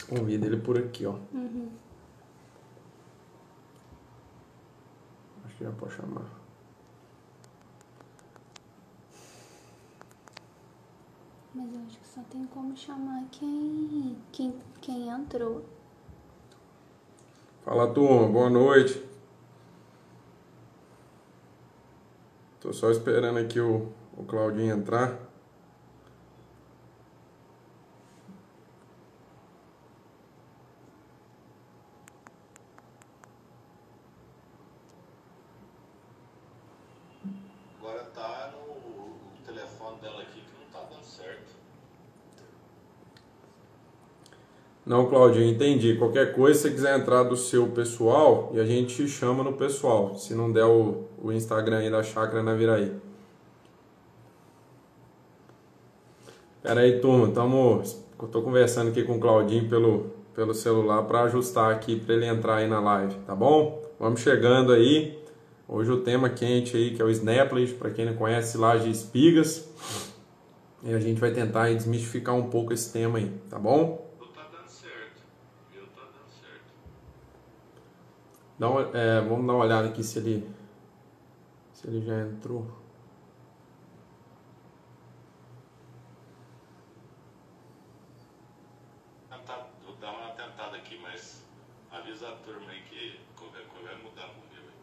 Convida ele por aqui, ó. Acho que já pode chamar. Mas eu acho que só tem como chamar quem entrou. Fala, turma. Boa noite. Tô só esperando aqui o Claudinho entrar. Agora tá o telefone dela aqui que não tá dando certo. Não, Claudinho, entendi. Qualquer coisa, se você quiser entrar do seu pessoal, e a gente te chama no pessoal. Se não der o Instagram aí da Chácara Naviraí. Pera aí, turma. Eu tô conversando aqui com o Claudinho pelo celular para ajustar aqui para ele entrar aí na live, tá bom? Vamos chegando aí. Hoje o tema quente aí, que é o Snapples, para quem não conhece, laje de espigas. E a gente vai tentar aí desmistificar um pouco esse tema aí, tá bom? Não tá dando certo. Viu? Tá dando certo. Vamos dar uma olhada aqui se ele já entrou. Vou dar uma tentada aqui, mas avisa a turma aí que qualquer coisa vai mudar no meu aí.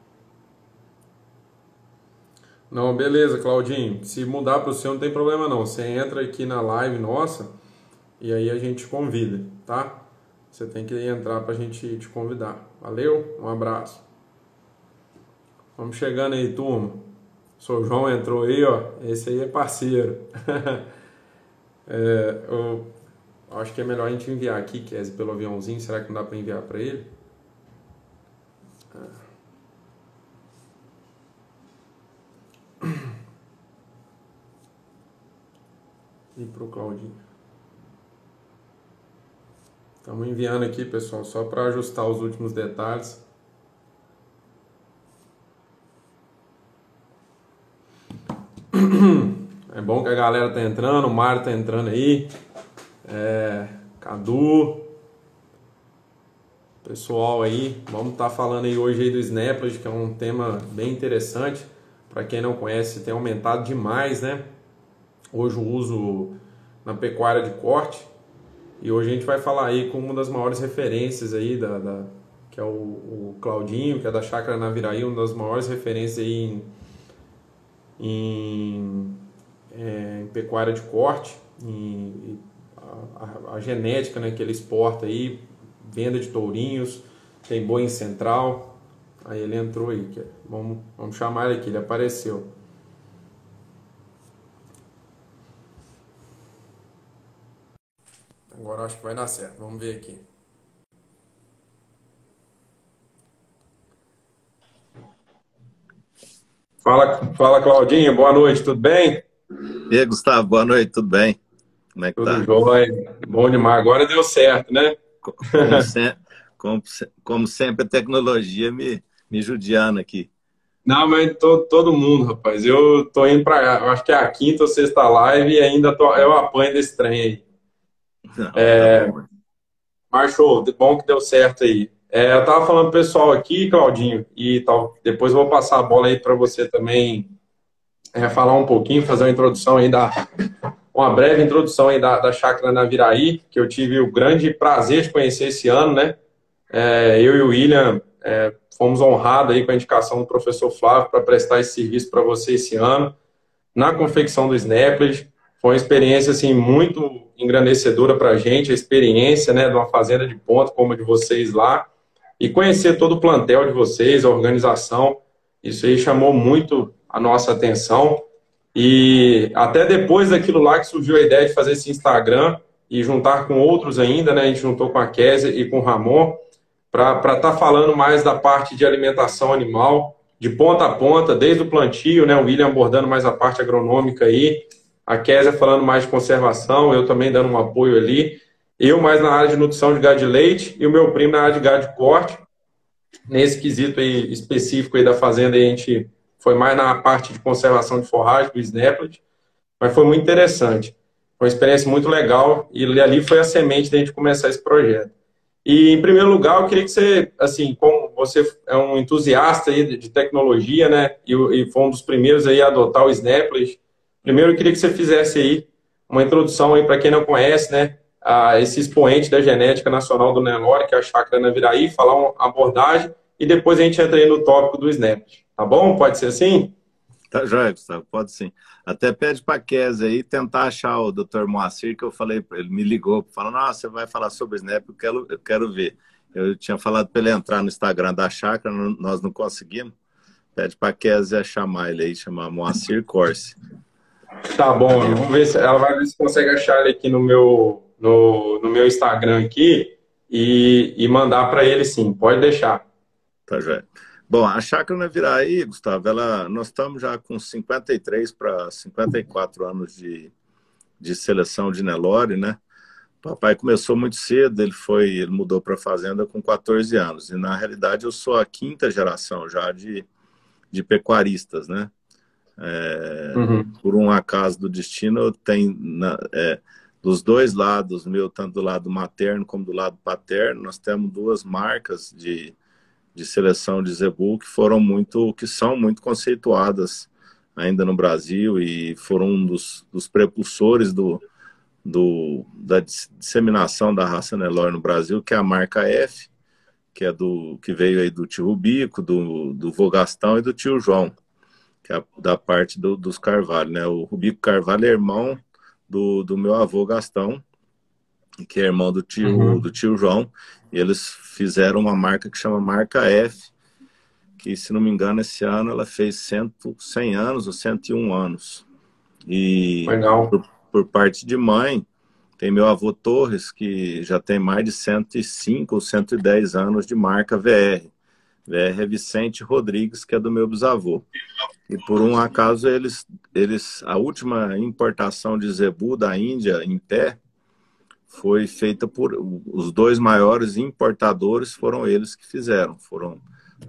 Não, beleza, Claudinho. Se mudar para o seu não tem problema não. Você entra aqui na live nossa e aí a gente te convida, tá? Você tem que entrar para a gente te convidar. Valeu? Um abraço. Vamos chegando aí, turma. O Sr. João entrou aí, ó. Esse aí é parceiro. Eu acho que é melhor a gente enviar aqui, Kézia, pelo aviãozinho. Será que não dá para enviar para ele? E pro Claudinho. Estamos enviando aqui, pessoal, só para ajustar os últimos detalhes. É bom que a galera tá entrando, o Mário tá entrando aí. Cadu. Pessoal aí, vamos estar falando aí hoje aí do Snapples, que é um tema bem interessante. Para quem não conhece, tem aumentado demais, né? Hoje o uso na pecuária de corte. E hoje a gente vai falar aí com uma das maiores referências aí, que é o Claudinho, que é da Chácara Naviraí, uma das maiores referências aí em pecuária de corte, a genética, né, que ele exporta aí, venda de tourinhos, tem boi em central. Aí ele entrou aí, vamos chamar ele aqui, ele apareceu. Agora acho que vai dar certo, vamos ver aqui. Fala Claudinho, boa noite, tudo bem? E aí, Gustavo, boa noite, tudo bem? Como é que Tudo tá? jóia, bom demais, agora deu certo, né? Como sempre, a tecnologia me judiando aqui. Não, mas todo mundo, rapaz. Eu tô indo eu acho que é a quinta ou sexta live e ainda eu apanho desse trem aí. Não, tá bom. Mas show, bom que deu certo aí. Eu tava falando pro pessoal aqui, Claudinho, e tal. Depois eu vou passar a bola aí para você também falar um pouquinho, fazer uma introdução aí uma breve introdução aí da Chácara Naviraí, que eu tive o grande prazer de conhecer esse ano, né? Eu e o William fomos honrados aí com a indicação do professor Flávio para prestar esse serviço para você esse ano, na confecção do Snapples. Foi uma experiência assim, muito engrandecedora para a gente, a experiência, né, de uma fazenda de ponta como a de vocês lá, e conhecer todo o plantel de vocês, a organização. Isso aí chamou muito a nossa atenção. E até depois daquilo lá que surgiu a ideia de fazer esse Instagram e juntar com outros ainda, né? A gente juntou com a Kézia e com o Ramon para estar falando mais da parte de alimentação animal, de ponta a ponta, desde o plantio, né? O William abordando mais a parte agronômica aí, a Kézia falando mais de conservação, eu também dando um apoio ali, eu mais na área de nutrição de gado de leite e o meu primo na área de gado de corte. Nesse quesito aí específico aí da fazenda, a gente foi mais na parte de conservação de forragem do Snapplet, mas foi muito interessante. Foi uma experiência muito legal e ali foi a semente da gente começar esse projeto. E, em primeiro lugar, eu queria que você, assim, como você é um entusiasta aí de tecnologia, né, e foi um dos primeiros aí a adotar o Snapples, primeiro eu queria que você fizesse aí uma introdução aí para quem não conhece, né, a esse expoente da genética nacional do Nelore, que é a Chácara Naviraí, falar uma abordagem e depois a gente entra aí no tópico do Snapples. Tá bom? Pode ser assim? Tá joia, Gustavo, pode sim. Até pede para a Kézia aí tentar achar o Dr. Moacir, que eu falei para ele, me ligou, falando, ah, você vai falar sobre o Snap, eu quero ver. Eu tinha falado para ele entrar no Instagram da Chácara, nós não conseguimos. Pede para a Kézia chamar ele aí, chamar Moacir Corse. Tá bom, eu vou ver se ela vai ver se consegue achar ele aqui no meu Instagram aqui e mandar para ele sim, pode deixar. Tá joia. Bom, a Chácara Naviraí, Gustavo, nós estamos já com 53 para 54 anos de seleção de Nelore, né? O papai começou muito cedo, ele mudou para a fazenda com 14 anos. E na realidade eu sou a quinta geração já de pecuaristas, né? Por um acaso do destino, eu tenho dos dois lados, tanto do lado materno como do lado paterno, nós temos duas marcas de seleção de zebu que são muito conceituadas ainda no Brasil e foram um dos prepulsores da disseminação da raça Nelore no Brasil, que é a marca F, que veio aí do tio Rubico, do vô Gastão e do tio João, que é da parte dos Carvalho, né? O Rubico Carvalho é irmão do meu avô Gastão, que é irmão do tio João, e eles fizeram uma marca que chama marca F, que, se não me engano, esse ano ela fez 100 anos ou 101 anos. E Legal. por parte de mãe, tem meu avô Torres, que já tem mais de 105 ou 110 anos de marca VR. VR é Vicente Rodrigues, que é do meu bisavô. E por um acaso, a última importação de zebu da Índia em pé foi feita por os dois maiores importadores, foram eles que fizeram. Foram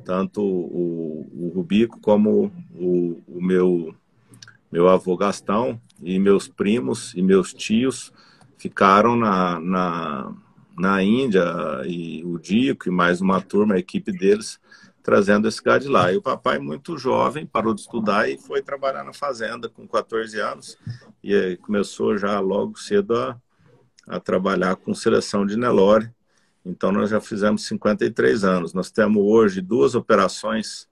tanto o Rubico como o meu avô Gastão, e meus primos e meus tios ficaram na Índia, e o Dico e mais uma turma, a equipe deles, trazendo esse gado de lá. E o papai, muito jovem, parou de estudar e foi trabalhar na fazenda com 14 anos, e aí começou já logo cedo a trabalhar com seleção de Nelore. Então nós já fizemos 53 anos. Nós temos hoje 2 operações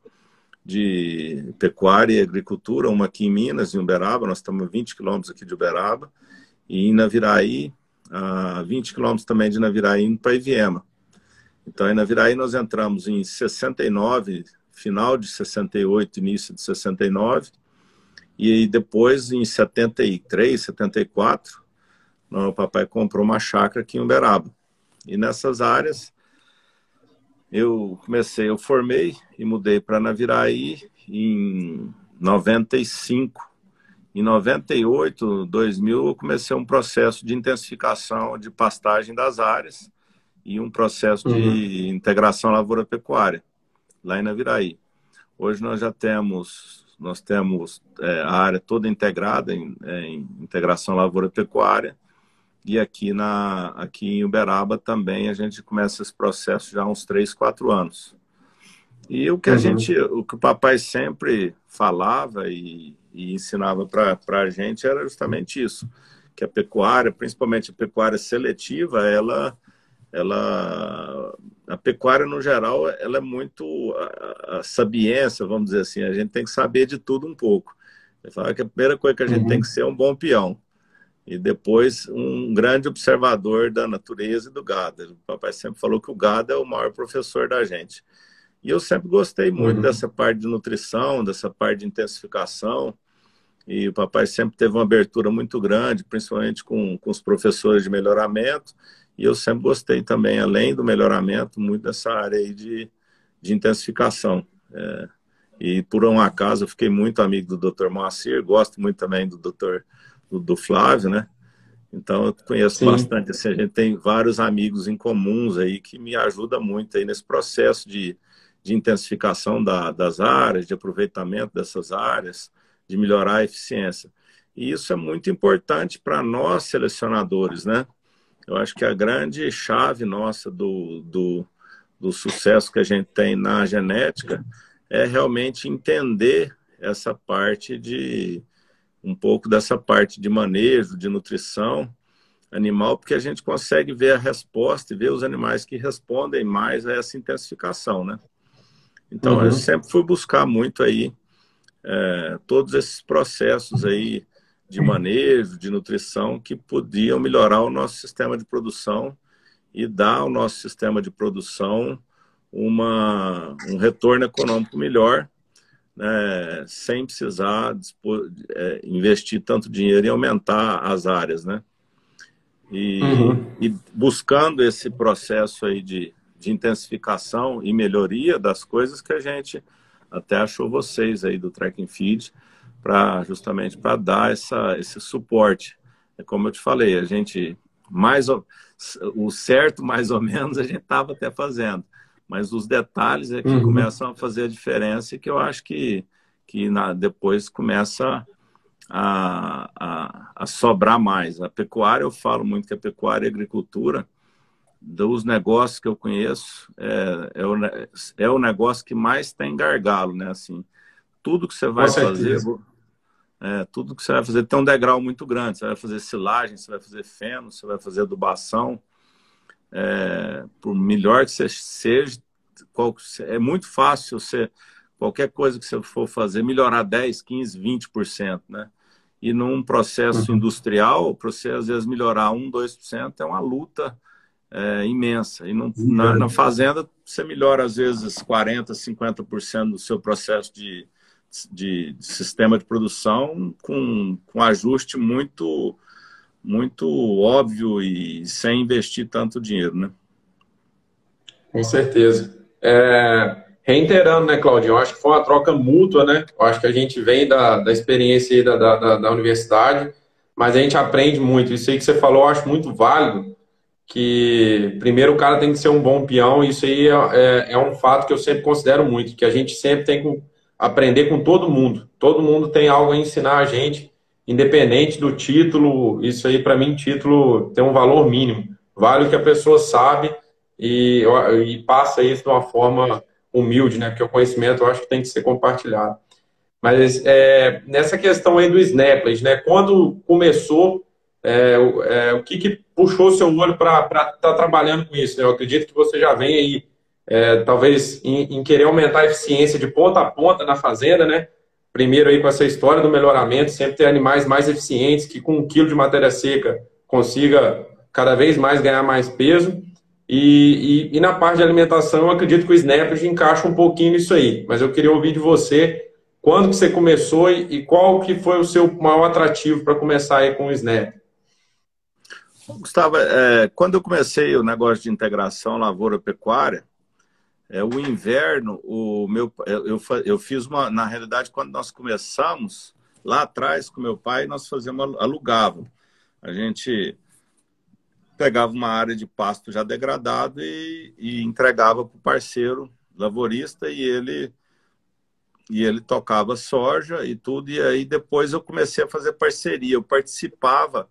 de pecuária e agricultura, uma aqui em Minas, em Uberaba, nós estamos a 20 quilômetros aqui de Uberaba, e em Naviraí, a 20 quilômetros também de Naviraí, indo para Iviema. Então, em Naviraí nós entramos em 69, final de 68, início de 69, e depois, em 73, 74, o papai comprou uma chácara aqui em Uberaba. E nessas áreas, eu formei e mudei para Naviraí em 95. Em 98, 2000, eu comecei um processo de intensificação de pastagem das áreas e um processo de integração lavoura-pecuária, lá em Naviraí. Hoje nós temos a área toda integrada em integração lavoura-pecuária, e aqui em Uberaba também a gente começa esse processo já há uns 3, 4 anos. E o que o papai sempre falava e ensinava para a gente era justamente isso, que a pecuária, principalmente a pecuária seletiva, a pecuária no geral, ela é muito a sabiência, vamos dizer assim, a gente tem que saber de tudo um pouco. Ele falava que a primeira coisa que a gente tem que ser é um bom peão, e depois um grande observador da natureza e do gado. O papai sempre falou que o gado é o maior professor da gente. E eu sempre gostei muito dessa parte de nutrição, dessa parte de intensificação, e o papai sempre teve uma abertura muito grande, principalmente com os professores de melhoramento, e eu sempre gostei também, além do melhoramento, muito dessa área aí de intensificação. E por um acaso eu fiquei muito amigo do Dr. Moacir, gosto muito também do Flávio, né? Então eu conheço bastante, assim, a gente tem vários amigos em comuns aí que me ajudam muito aí nesse processo de intensificação das áreas, de aproveitamento dessas áreas, de melhorar a eficiência. E isso é muito importante para nós, selecionadores, né? Eu acho que a grande chave nossa do sucesso que a gente tem na genética é realmente entender essa parte um pouco dessa parte de manejo, de nutrição animal, porque a gente consegue ver a resposta e ver os animais que respondem mais a essa intensificação, né? Então, eu sempre fui buscar muito aí todos esses processos aí de manejo, de nutrição, que podiam melhorar o nosso sistema de produção e dar ao nosso sistema de produção um retorno econômico melhor, né, sem precisar investir tanto dinheiro e aumentar as áreas, né? E buscando esse processo aí de intensificação e melhoria das coisas que a gente até achou vocês aí do Track and Feed, justamente para dar esse suporte. É como eu te falei, a gente, o certo mais ou menos a gente estava até fazendo, mas os detalhes é que começam a fazer a diferença e que eu acho que depois começa a sobrar mais. A pecuária, eu falo muito que a pecuária e a agricultura, dos negócios que eu conheço, é o negócio que mais tem gargalo, né? Assim, tudo que você vai fazer, tudo que você vai fazer tem um degrau muito grande. Você vai fazer silagem, você vai fazer feno, você vai fazer adubação. Por melhor que você seja, é muito fácil qualquer coisa que você for fazer, melhorar 10, 15, 20%, né? E num processo industrial, para você às vezes melhorar 1, 2% é uma luta imensa. E na fazenda, você melhora às vezes 40%, 50% do seu processo de sistema de produção com ajuste muito, muito óbvio e sem investir tanto dinheiro, né? Com certeza. Reiterando, né, Claudinho? Eu acho que foi uma troca mútua, né? Eu acho que a gente vem da experiência aí da universidade, mas a gente aprende muito. Isso aí que você falou, eu acho muito válido, que primeiro o cara tem que ser um bom peão, e isso aí é um fato que eu sempre considero muito, que a gente sempre tem que aprender com todo mundo. Todo mundo tem algo a ensinar a gente, independente do título. Isso aí, para mim, título tem um valor mínimo. Vale o que a pessoa sabe e passa isso de uma forma humilde, né? Porque o conhecimento eu acho que tem que ser compartilhado. Mas nessa questão aí do Snapples, né? Quando começou, o que puxou seu olho para estar trabalhando com isso, né? Eu acredito que você já vem aí, talvez, em querer aumentar a eficiência de ponta a ponta na fazenda, né? Primeiro aí com essa história do melhoramento, sempre ter animais mais eficientes, que com 1 quilo de matéria seca consiga cada vez mais ganhar mais peso. E na parte de alimentação, eu acredito que o Snapples encaixa um pouquinho nisso aí. Mas eu queria ouvir de você, quando que você começou e qual que foi o seu maior atrativo para começar aí com o Snap? Gustavo, quando eu comecei o negócio de integração lavoura-pecuária, o inverno, eu fiz na realidade, quando nós começamos, lá atrás com meu pai, nós alugávamos. A gente pegava uma área de pasto já degradado e entregava para o parceiro lavorista, e ele tocava soja e tudo. E aí depois eu comecei a fazer parceria. Eu participava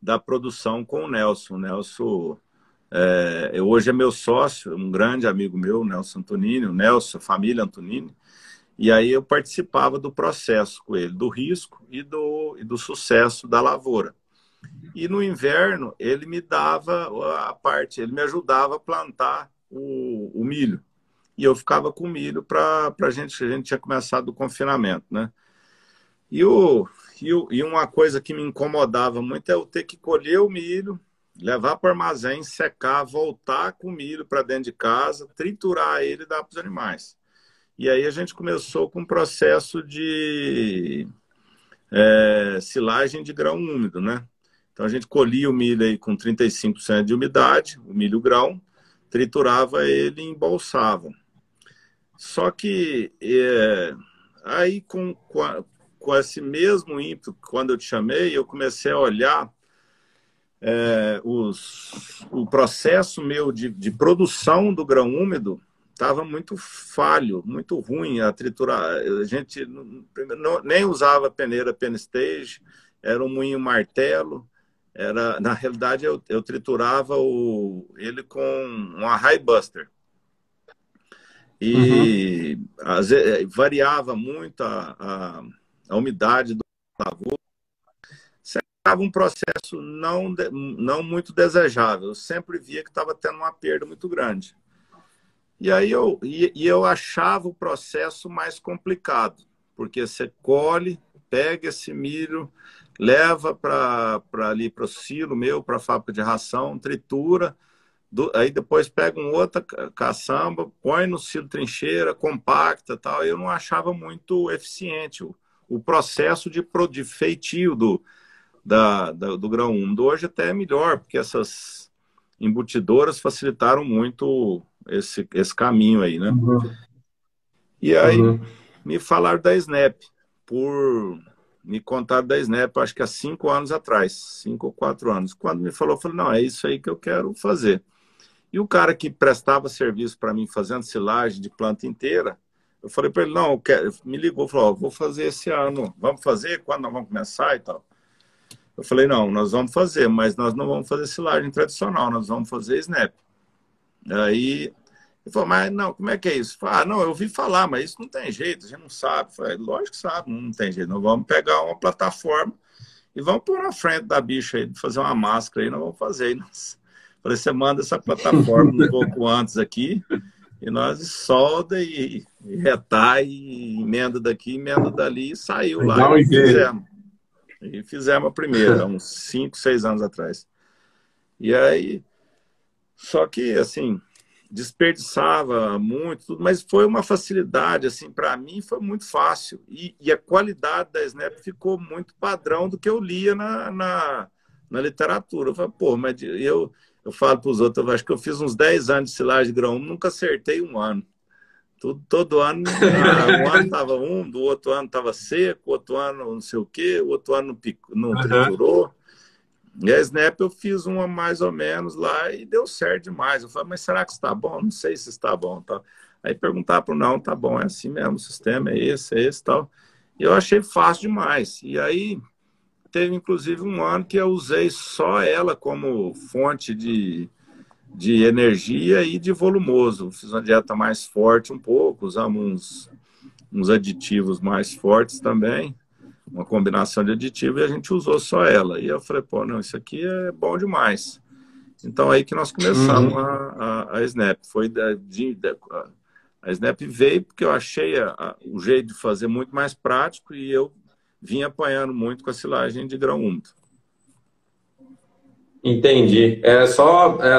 da produção com o Nelson. O Nelson hoje é meu sócio, um grande amigo meu, Nelson Antonini, o Nelson, a família Antonini. E aí eu participava do processo com ele, do risco e do sucesso da lavoura. E no inverno ele me dava ele me ajudava a plantar o milho. E eu ficava com milho para a gente tinha começado o confinamento, né? E uma coisa que me incomodava muito é eu ter que colher o milho, levar para o armazém, secar, voltar com o milho para dentro de casa, triturar ele e dar para os animais. E aí a gente começou com um processo de silagem de grão úmido, né? Então a gente colhia o milho aí com 35% de umidade, o milho grão, triturava ele e embolsava. Só que aí com esse mesmo ímpeto, quando eu te chamei, eu comecei a olhar o processo meu de produção do grão úmido estava muito falho, muito ruim a triturar. A gente nem usava peneira Penn Stage era um moinho martelo. Na realidade, eu triturava ele com uma High Buster. E variava muito a umidade do lavor. Ficava um processo não muito desejável. Eu sempre via que estava tendo uma perda muito grande. E aí eu achava o processo mais complicado, porque você colhe, pega esse milho, leva para ali para o silo meu, para a fábrica de ração, tritura, aí depois pega outra caçamba, põe no silo trincheira, compacta, tal. Eu não achava muito eficiente o processo de feitio do grão úmido. Hoje até é melhor, porque essas embutidoras facilitaram muito esse caminho aí, né? E aí me falaram da Snap, me contaram da Snap, acho que há 5 anos atrás, 5 ou 4 anos. Quando me falou, eu falei, não, é isso aí que eu quero fazer. E o cara que prestava serviço para mim, fazendo silagem de planta inteira, eu falei para ele, não, me ligou, falou, vou fazer esse ano, vamos fazer? Quando nós vamos começar e tal? Eu falei, não, nós vamos fazer, mas nós não vamos fazer silagem tradicional, nós vamos fazer Snap. Aí ele falou, mas não, como é que é isso? Eu falei, não, eu ouvi falar, mas isso não tem jeito, a gente não sabe. Eu falei, lógico que sabe, não tem jeito. Nós vamos pegar uma plataforma e vamos pôr na frente da bicha aí, fazer uma máscara aí, nós vamos fazer. Aí falei, você manda essa plataforma um pouco antes aqui, e nós solda e retai, e emenda daqui, emenda dali, e saiu lá e fizemos. E fizemos a primeira, uns 5, 6 anos atrás. E aí, só que, assim, desperdiçava muito, tudo, mas foi uma facilidade, assim, para mim foi muito fácil. E a qualidade da Snap ficou muito padrão do que eu lia na literatura. Eu falei, pô, mas eu falo para os outros, eu acho que eu fiz uns 10 anos de silagem de grão, nunca acertei um ano. Todo ano, um ano estava do outro ano estava seco, outro ano não sei o quê, o outro ano não triturou. E a Snap eu fiz uma mais ou menos lá e deu certo demais. Eu falei, mas será que está bom? Não sei se está bom. Tá. Aí perguntar para não, tá bom, é assim mesmo, o sistema é esse tal. E eu achei fácil demais. E aí teve inclusive um ano que eu usei só ela como fonte de energia e de volumoso. Fiz uma dieta mais forte um pouco, usamos uns aditivos mais fortes também, uma combinação de aditivos, e a gente usou só ela. E eu falei, pô, não, isso aqui é bom demais. Então aí que nós começamos a Snap. A Snap veio porque eu achei o jeito de fazer muito mais prático e eu vim apanhando muito com a silagem de grão úmido. Entendi.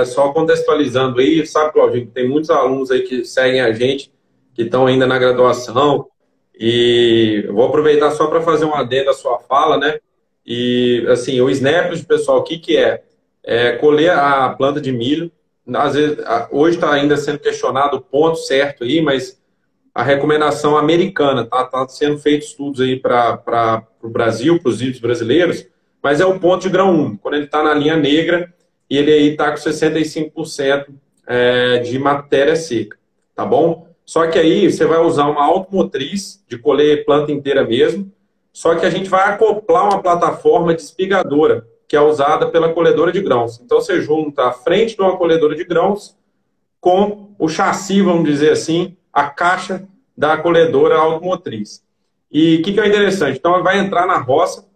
Só contextualizando aí, sabe, Claudinho, que tem muitos alunos aí que seguem a gente, que estão ainda na graduação, e eu vou aproveitar só para fazer um adendo à sua fala, né? E, assim, o Snap, pessoal, o que é? É colher a planta de milho. Às vezes, hoje está ainda sendo questionado o ponto certo aí, mas a recomendação americana, tá sendo feitos estudos aí para o Brasil, para os índios brasileiros, mas é o ponto de grão úmido, quando ele está na linha negra e ele aí está com 65% de matéria seca, tá bom? Só que aí você vai usar uma automotriz de colher planta inteira mesmo, só que a gente vai acoplar uma plataforma de espigadora, que é usada pela colhedora de grãos. Então você junta a frente de uma colhedora de grãos com o chassi, vamos dizer assim, a caixa da colhedora automotriz. E o que é interessante? Então ela vai entrar na roça,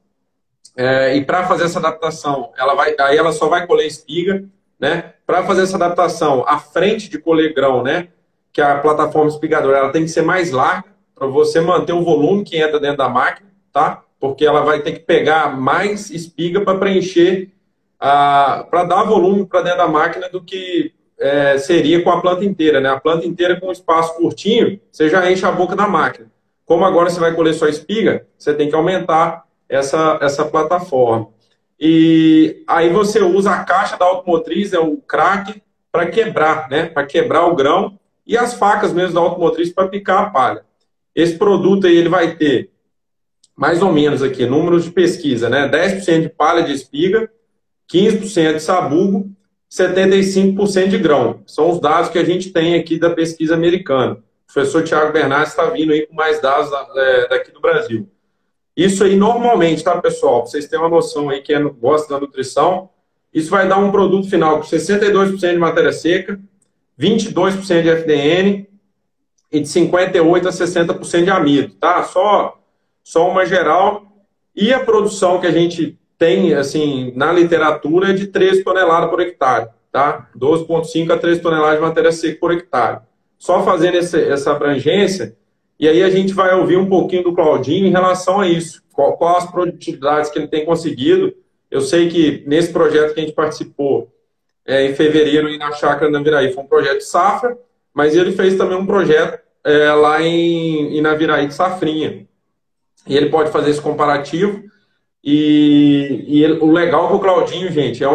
e para fazer essa adaptação, aí ela só vai colher espiga, né? Para fazer essa adaptação, a frente de colher grão, né? Que é a plataforma espigadora, ela tem que ser mais larga para você manter o volume que entra dentro da máquina, tá? Porque ela vai ter que pegar mais espiga para preencher, para dar volume para dentro da máquina do que seria com a planta inteira, né? A planta inteira com um espaço curtinho, você já enche a boca da máquina. Como agora você vai colher só espiga, você tem que aumentar essa plataforma. E aí você usa a caixa da automotriz, o crack, para quebrar, né? Para quebrar o grão, e as facas mesmo da automotriz para picar a palha. Esse produto aí ele vai ter mais ou menos aqui, números de pesquisa, né? 10% de palha de espiga, 15% de sabugo, 75% de grão. São os dados que a gente tem aqui da pesquisa americana. O professor Thiago Bernardes está vindo aí com mais dados daqui do Brasil. Isso aí, normalmente, tá, pessoal? Pra vocês terem uma noção aí, quem gosta da nutrição, isso vai dar um produto final com 62% de matéria seca, 22% de FDN e de 58% a 60% de amido, tá? Só uma geral. E a produção que a gente tem, assim, na literatura é de 13 toneladas por hectare, tá? 12,5 a 13 toneladas de matéria seca por hectare. Só fazendo essa abrangência, e aí a gente vai ouvir um pouquinho do Claudinho em relação a isso. Qual as produtividades que ele tem conseguido. Eu sei que nesse projeto que a gente participou em fevereiro e na Chácara Naviraí foi um projeto de safra, mas ele fez também um projeto lá em Naviraí de safrinha. E ele pode fazer esse comparativo. O legal com o Claudinho, gente, é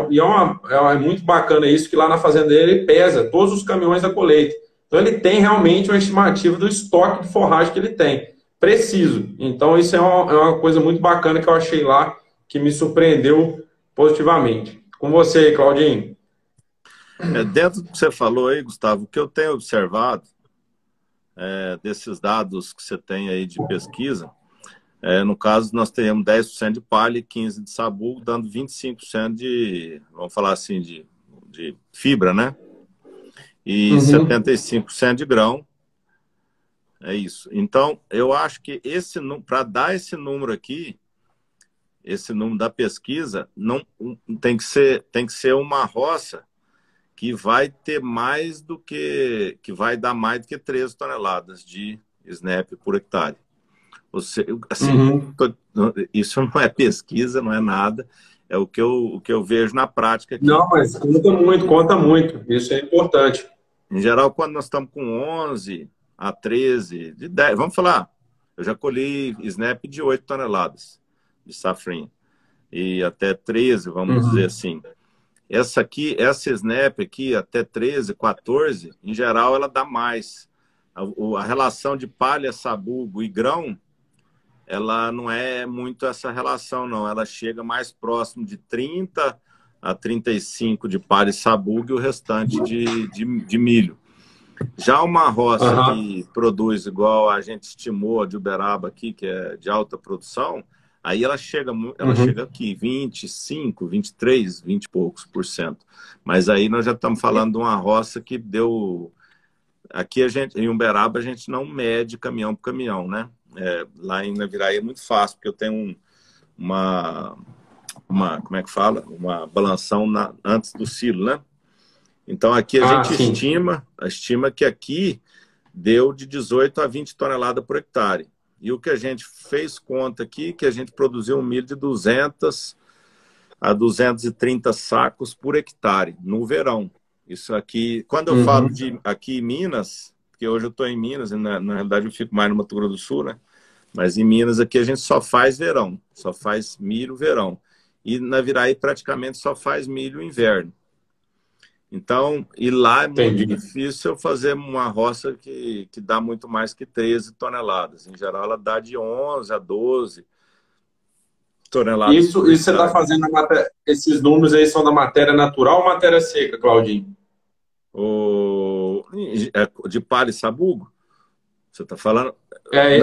muito bacana isso, que lá na fazenda dele ele pesa todos os caminhões da colheita. Então ele tem realmente uma estimativa do estoque de forragem que ele tem. Preciso. Então isso é uma coisa muito bacana que eu achei lá, que me surpreendeu positivamente. Com você, Claudinho. Dentro do que você falou aí, Gustavo, o que eu tenho observado desses dados que você tem aí de pesquisa, no caso, nós teríamos 10% de palha e 15% de sabugo, dando 25% de, vamos falar assim, de fibra, né? E 75% de grão. É isso. Então, eu acho que para dar esse número aqui, esse número da pesquisa, não tem que ser uma roça que vai ter mais do que vai dar mais do que 13 toneladas de SNAP por hectare. Assim, isso não é pesquisa, não é nada, é o que eu vejo na prática aqui. Não, mas conta muito, isso é importante. Em geral, quando nós estamos com 11 a 13, de 10, vamos falar, eu já colhi SNAP de 8 toneladas de safrinha, e até 13, vamos dizer assim. Essa SNAP aqui, até 13, 14, em geral, ela dá mais. A relação de palha, sabugo e grão, ela não é muito essa relação, não. Ela chega mais próximo de 30 a 35 de palha e sabugo e o restante de milho. Já uma roça que produz igual a gente estimou a de Uberaba aqui, que é de alta produção, aí ela chega aqui, 25, 23, 20 e poucos %. Mas aí nós já estamos falando de uma roça que deu... Aqui em Uberaba a gente não mede caminhão por caminhão, né? Lá em Naviraí é muito fácil, porque eu tenho como é que fala? Uma balanção antes do silo, né? Então aqui a gente estima que aqui deu de 18 a 20 toneladas por hectare. E o que a gente fez conta aqui, que a gente produziu um milho de 200 a 230 sacos por hectare no verão. Isso aqui, quando eu falo aqui em Minas, porque hoje eu estou em Minas, na realidade eu fico mais no Mato Grosso do Sul, né? Mas em Minas aqui a gente só faz verão, só faz milho verão. E na Naviraí praticamente só faz milho inverno. Então, e lá é muito difícil eu fazer uma roça que dá muito mais que 13 toneladas. Em geral, ela dá de 11 a 12 toneladas. Isso você está fazendo esses números aí são da matéria natural ou matéria seca, Claudinho? De palha e sabugo? Você está falando?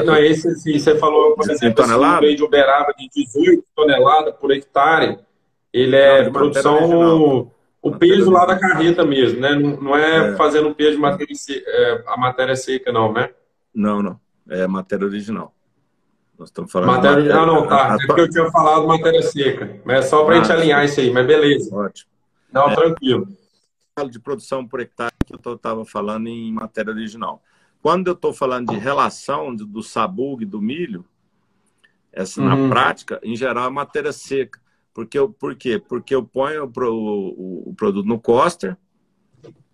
Não, esse sim, você falou, por exemplo, esse número de Uberaba de 18 toneladas por hectare, ele é produção, o peso lá da carreta mesmo, né? Não é fazendo peso de matéria seca, a matéria seca, não, né? Não. É matéria original. Nós estamos falando matéria original, não, tá. É porque eu tinha falado matéria seca. Mas é só para a gente alinhar isso aí, mas beleza. Ótimo. Não, tranquilo. De produção por hectare que eu estava falando em matéria original. Quando eu estou falando de relação do sabugo e do milho, na prática, em geral, é matéria seca. Por quê? Porque eu ponho o produto no coster,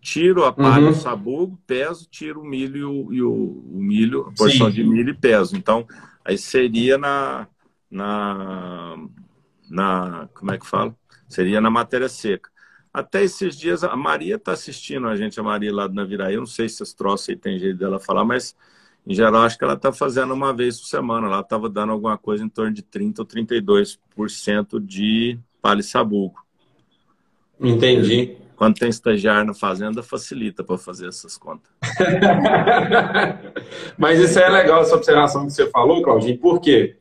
tiro a palha do sabugo, peso, tiro o milho a porção de milho e peso. Então, aí seria como é que fala? Seria na matéria seca. Até esses dias, a Maria está assistindo a gente, a Maria lá do Naviraí. Eu não sei se esses troços aí tem jeito dela falar, mas em geral acho que ela está fazendo uma vez por semana. Ela estava dando alguma coisa em torno de 30% ou 32% de palha e sabugo. Entendi. Quando tem estagiário na fazenda, facilita para fazer essas contas. Mas isso é legal, essa observação que você falou, Claudinho, por quê?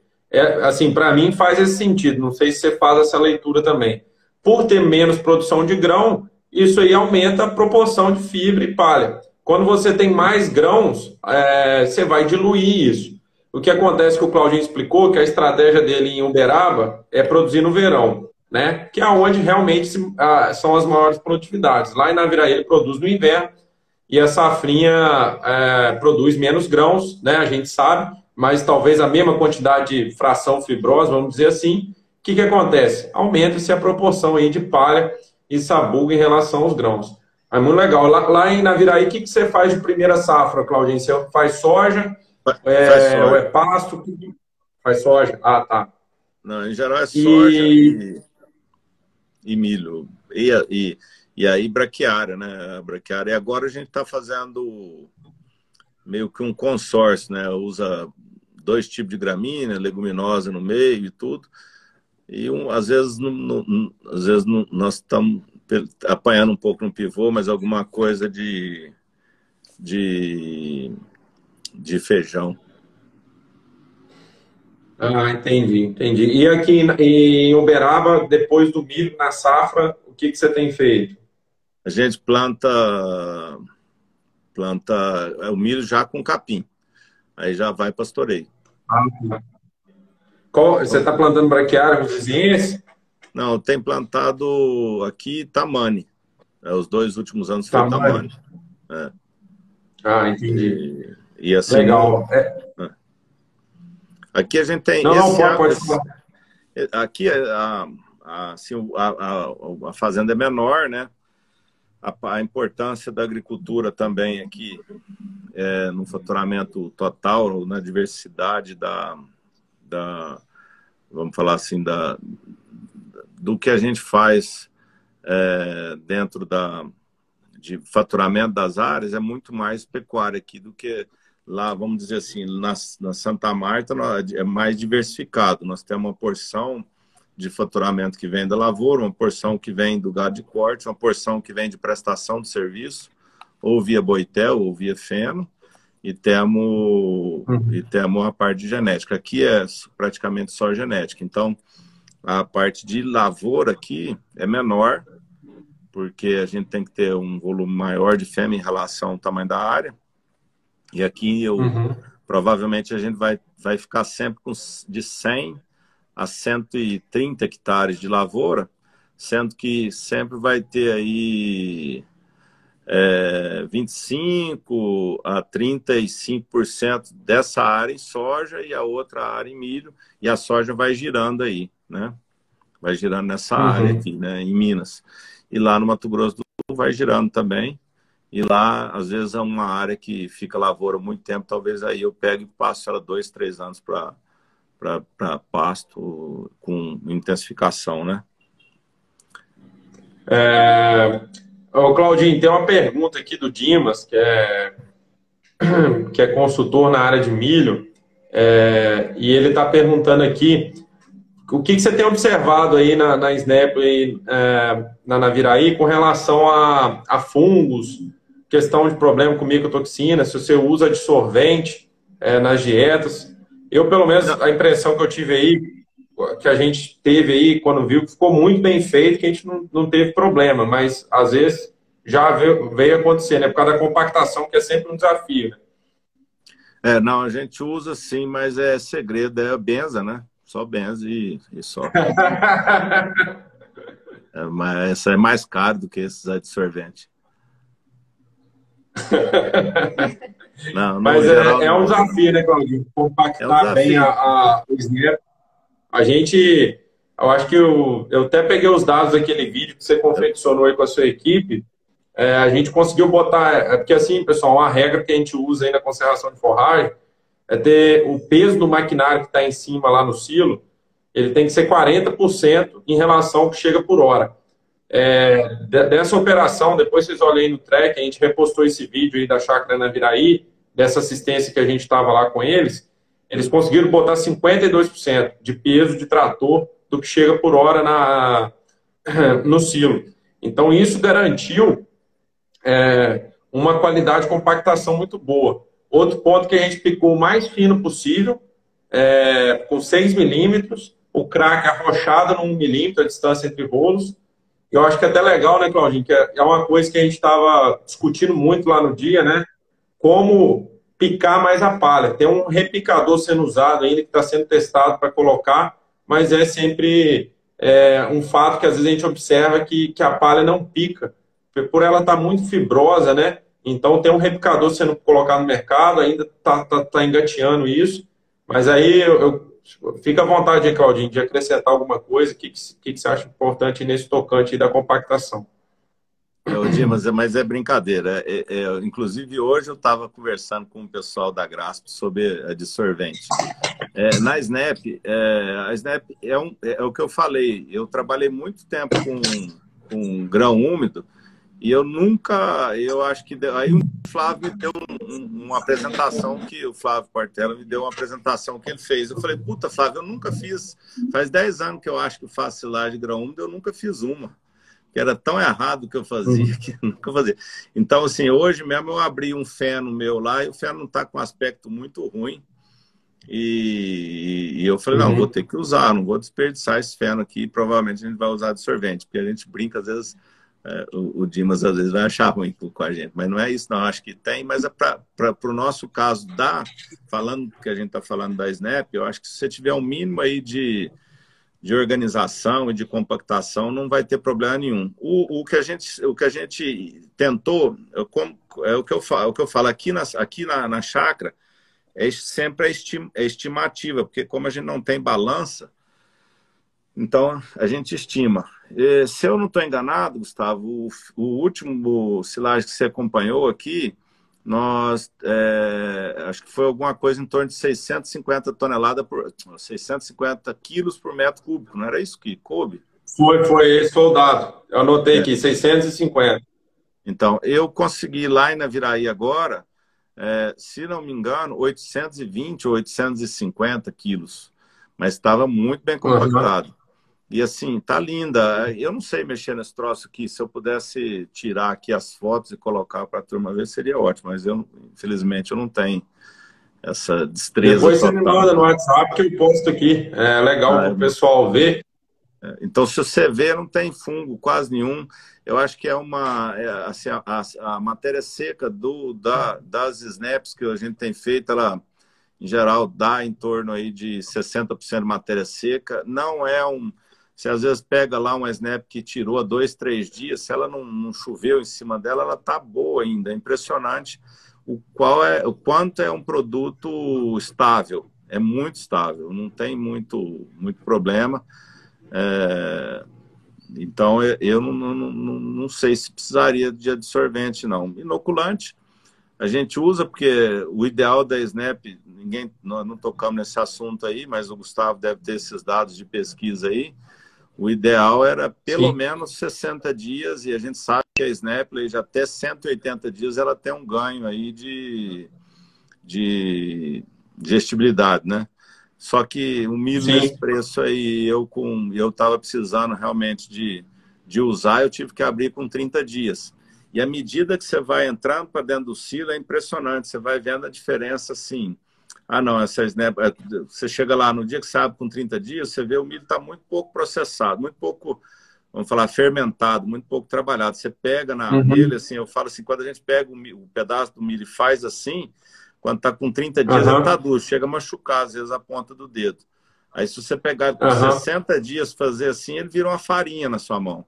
assim, para mim faz esse sentido. Não sei se você faz essa leitura também. Por ter menos produção de grão, isso aí aumenta a proporção de fibra e palha. Quando você tem mais grãos, você vai diluir isso. O que acontece que o Claudinho explicou, que a estratégia dele em Uberaba é produzir no verão, né? Que é onde realmente são as maiores produtividades. Lá em Naviraí ele produz no inverno e a safrinha produz menos grãos, né? A gente sabe, mas talvez a mesma quantidade de fração fibrosa, vamos dizer assim. O que acontece? Aumenta-se a proporção aí de palha e sabugo em relação aos grãos. É muito legal. Lá em Naviraí, o que você faz de primeira safra, Claudinho? Você faz soja? Faz soja. Ou é pasto? Faz soja? Ah, tá. Não, em geral é soja e milho. E aí braquiária, né? A braquiária. E agora a gente está fazendo meio que um consórcio, né? Usa 2 tipos de gramínea, leguminosa no meio e tudo. E às vezes nós estamos apanhando um pouco no pivô, mas alguma coisa de feijão. Ah, entendi. E aqui em Uberaba, depois do milho na safra, o que você tem feito? A gente planta o milho já com capim. Aí já vai pastoreio. Você está plantando braquiária com vizinhense? Não, tem plantado aqui Tamani. Os 2 últimos anos foi Tamani. Ah, entendi. E assim, legal. Aqui a gente tem... pode falar. Aqui assim, a fazenda é menor, né? A importância da agricultura também aqui no faturamento total, na diversidade vamos falar assim, do que a gente faz dentro de faturamento das áreas, é muito mais pecuária aqui do que lá, vamos dizer assim, na Santa Marta é mais diversificado. Nós temos uma porção de faturamento que vem da lavoura, uma porção que vem do gado de corte, uma porção que vem de prestação de serviço, ou via boitel, ou via feno, e temos a parte de genética. Aqui é praticamente só genética. Então, a parte de lavoura aqui é menor, porque a gente tem que ter um volume maior de fêmea em relação ao tamanho da área. E aqui provavelmente a gente vai ficar sempre de 100 a 130 hectares de lavoura, sendo que sempre vai ter aí 25 a 35% dessa área em soja e a outra área em milho, e a soja vai girando aí, né? Vai girando nessa área aqui, né? Em Minas. E lá no Mato Grosso do Sul vai girando também. E lá, às vezes, é uma área que fica lavoura muito tempo, talvez aí eu pego e passo ela 2, 3 anos para pasto com intensificação, né? Ô, Claudinho, tem uma pergunta aqui do Dimas, que é consultor na área de milho, e ele está perguntando aqui o que você tem observado aí na Snap, na Naviraí, com relação a fungos, questão de problema com micotoxina, se você usa dissolvente nas dietas. Eu, pelo menos, a impressão que eu tive aí, que a gente teve aí, quando viu, que ficou muito bem feito, que a gente não teve problema, mas às vezes já veio acontecer, né? Por causa da compactação, que é sempre um desafio. Né? Não, a gente usa sim, mas é segredo, é a benza, né? Só benza e só. Mas essa é mais caro do que esses adsorventes. Mas é um desafio, né, Claudinho? Compactar bem o Snap. Eu acho que eu até peguei os dados daquele vídeo que você confeccionou aí com a sua equipe. A gente conseguiu botar, porque assim, pessoal, uma regra que a gente usa aí na conservação de forragem é ter o peso do maquinário que está em cima lá no silo, ele tem que ser 40% em relação ao que chega por hora. Dessa operação, depois vocês olhem aí no track, a gente repostou esse vídeo aí da Chácara Naviraí, dessa assistência que a gente estava lá com eles conseguiram botar 52% de peso de trator do que chega por hora no silo. Então, isso garantiu uma qualidade de compactação muito boa. Outro ponto que a gente picou o mais fino possível, com 6 milímetros, o crack arrochado no 1 milímetro, a distância entre rolos. Eu acho que é até legal, né, Claudinho, que é uma coisa que a gente estava discutindo muito lá no dia, né? Como picar mais a palha. Tem um repicador sendo usado ainda, que está sendo testado para colocar, mas é sempre um fato que às vezes a gente observa que a palha não pica, por ela estar muito fibrosa, né? Então tem um repicador sendo colocado no mercado, ainda tá engateando isso, mas aí fica à vontade aí, Claudinho, de acrescentar alguma coisa. O que você acha importante nesse tocante aí da compactação? Dimas, mas é brincadeira. Inclusive, hoje eu estava conversando com o pessoal da Grasp sobre a dissolvente. Na Snap, a Snap é o que eu falei. Eu trabalhei muito tempo com grão úmido e eu acho que... Aí o Flávio me deu uma apresentação que o Flávio Portela me deu uma apresentação que ele fez. Eu falei, puta, Flávio, eu nunca fiz... Faz 10 anos que eu acho que faço silagem de grão úmido, eu nunca fiz uma. Que era tão errado que eu fazia, que eu nunca fazia. Então, assim, hoje mesmo eu abri um feno meu lá e o feno está com um aspecto muito ruim. E eu falei, não, vou ter que usar, não vou desperdiçar esse feno aqui. Provavelmente a gente vai usar dissolvente, porque a gente brinca, às vezes, o Dimas às vezes vai achar ruim com a gente. Mas não é isso, não. Acho que tem, mas para o nosso caso, falando que a gente está falando da Snap, eu acho que se você tiver um mínimo aí de organização e de compactação, não vai ter problema nenhum. O que a gente tentou, é o que eu falo aqui na chácara, sempre é estimativa, porque como a gente não tem balança, então a gente estima. Se eu não estou enganado, Gustavo, o último silagem que você acompanhou aqui, acho que foi alguma coisa em torno de 650 toneladas 650 quilos por metro cúbico, não era isso que coube? Foi esse o dado. Eu anotei aqui, 650. Então, eu consegui lá em Naviraí agora, se não me engano, 820 ou 850 quilos, mas estava muito bem compactado. E assim, tá linda. Eu não sei mexer nesse troço aqui. Se eu pudesse tirar aqui as fotos e colocar para a turma ver, seria ótimo. Mas infelizmente, eu não tenho essa destreza. Depois você me manda no WhatsApp que eu posto aqui. É legal para o pessoal ver. Então, se você ver, não tem fungo quase nenhum. Eu acho que assim, a matéria seca das snaps que a gente tem feito, ela, em geral, dá em torno aí de 60% de matéria seca. Não é Você às vezes pega lá uma snap que tirou há 2, 3 dias, se ela não choveu em cima dela, ela tá boa ainda. É impressionante o quanto é um produto estável. É muito estável, não tem muito problema. Então, eu não sei se precisaria de adsorvente, não. Inoculante, a gente usa porque o ideal da Snap, nós não tocamos nesse assunto aí, mas o Gustavo deve ter esses dados de pesquisa aí. O ideal era pelo menos 60 dias, e a gente sabe que a Snap, já até 180 dias, ela tem um ganho aí de digestibilidade, né? Só que o milho nesse preço aí, eu estava precisando realmente de usar, eu tive que abrir com 30 dias. E à medida que você vai entrando para dentro do silo, é impressionante, você vai vendo a diferença assim. Não, essa Snap, você chega lá no dia que você abre com 30 dias, você vê o milho está muito pouco processado, muito pouco, vamos falar, fermentado, muito pouco trabalhado. Você pega nele, assim, eu falo assim, quando a gente pega o pedaço do milho e faz assim, quando está com 30 dias, ele está duro, chega a machucar, às vezes, a ponta do dedo. Aí, se você pegar com 60 dias fazer assim, ele vira uma farinha na sua mão.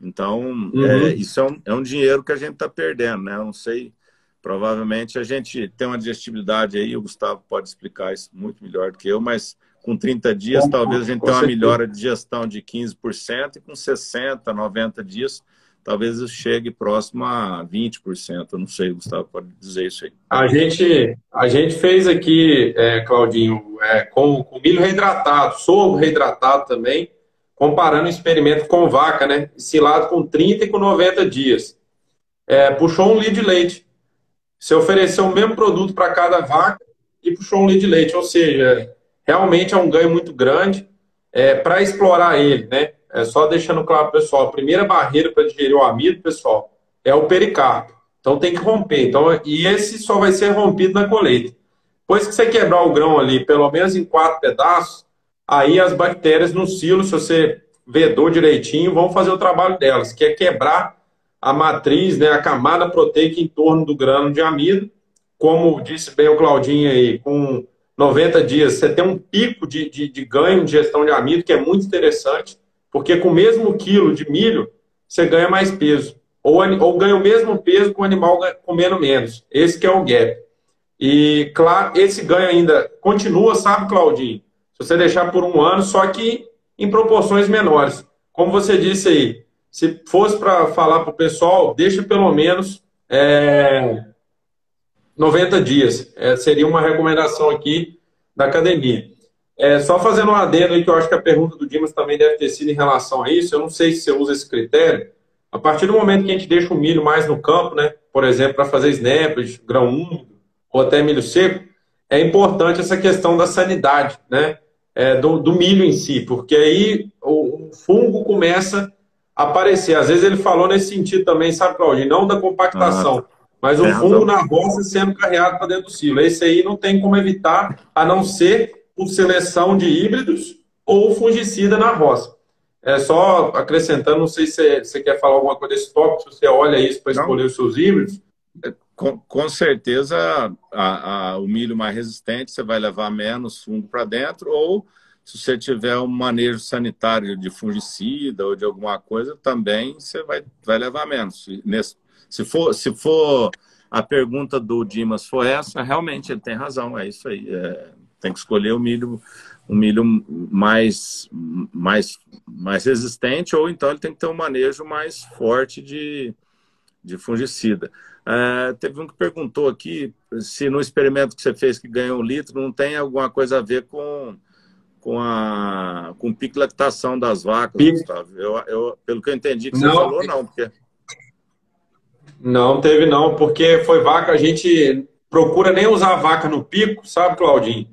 Então, isso é um dinheiro que a gente está perdendo, né? Eu não sei, provavelmente a gente tem uma digestibilidade aí, o Gustavo pode explicar isso muito melhor do que eu, mas com 30 dias, talvez a gente tenha uma melhora de digestão de 15%, e com 60, 90 dias, talvez isso chegue próximo a 20%. Eu não sei, Gustavo, pode dizer isso aí. A gente fez aqui, Claudinho, com milho reidratado, sorgo reidratado também, comparando o experimento com vaca, né? Silado com 30 e com 90 dias. Puxou 1 litro de leite. Você ofereceu o mesmo produto para cada vaca e puxou 1 litro de leite. Ou seja, realmente é um ganho muito grande. Para explorar ele, né? Só deixando claro, pessoal, a primeira barreira para digerir o amido, pessoal, é o pericarpo. Então tem que romper. E esse só vai ser rompido na colheita. Depois que você quebrar o grão ali, pelo menos em 4 pedaços, aí as bactérias no silo, se você vedou direitinho, vão fazer o trabalho delas, que é quebrar a matriz, né, a camada proteica em torno do grano de amido. Como disse bem o Claudinho aí, com 90 dias você tem um pico de ganho de gestão de amido, que é muito interessante, porque com o mesmo quilo de milho, você ganha mais peso. Ou ganha o mesmo peso com o animal comendo menos. Esse que é o gap. E, claro, esse ganho ainda continua, sabe, Claudinho? Se você deixar por um ano, só que em proporções menores. Como você disse aí, se fosse para falar para o pessoal, deixa pelo menos 90 dias. Seria uma recomendação aqui da academia. Só fazendo um adendo aí, que eu acho que a pergunta do Dimas também deve ter sido em relação a isso. Eu não sei se você usa esse critério. A partir do momento que a gente deixa o milho mais no campo, né? Por exemplo, para fazer snappers, grão úmido, ou até milho seco, é importante essa questão da sanidade, né? Do milho em si, porque aí o fungo começa a aparecer. Às vezes ele falou nesse sentido também, sabe, Claudinho? Não da compactação, mas o fungo na roça sendo carreado para dentro do silo. Esse aí não tem como evitar, a não ser por seleção de híbridos ou fungicida na roça. Só acrescentando, não sei se você quer falar alguma coisa desse tópico, se você olha isso para escolher os seus híbridos. Com certeza, o milho mais resistente, você vai levar menos fungo para dentro, ou se você tiver um manejo sanitário de fungicida ou de alguma coisa, também você vai levar menos. Se for a pergunta do Dimas for essa, realmente ele tem razão, é isso aí. Tem que escolher o milho mais resistente, ou então ele tem que ter um manejo mais forte de fungicida. Teve um que perguntou aqui se no experimento que você fez que ganhou 1 litro não tem alguma coisa a ver com o pico de lactação das vacas, Gustavo. Pelo que eu entendi que você falou, não. Não teve não, porque foi vaca, a gente procura nem usar a vaca no pico, sabe, Claudinho?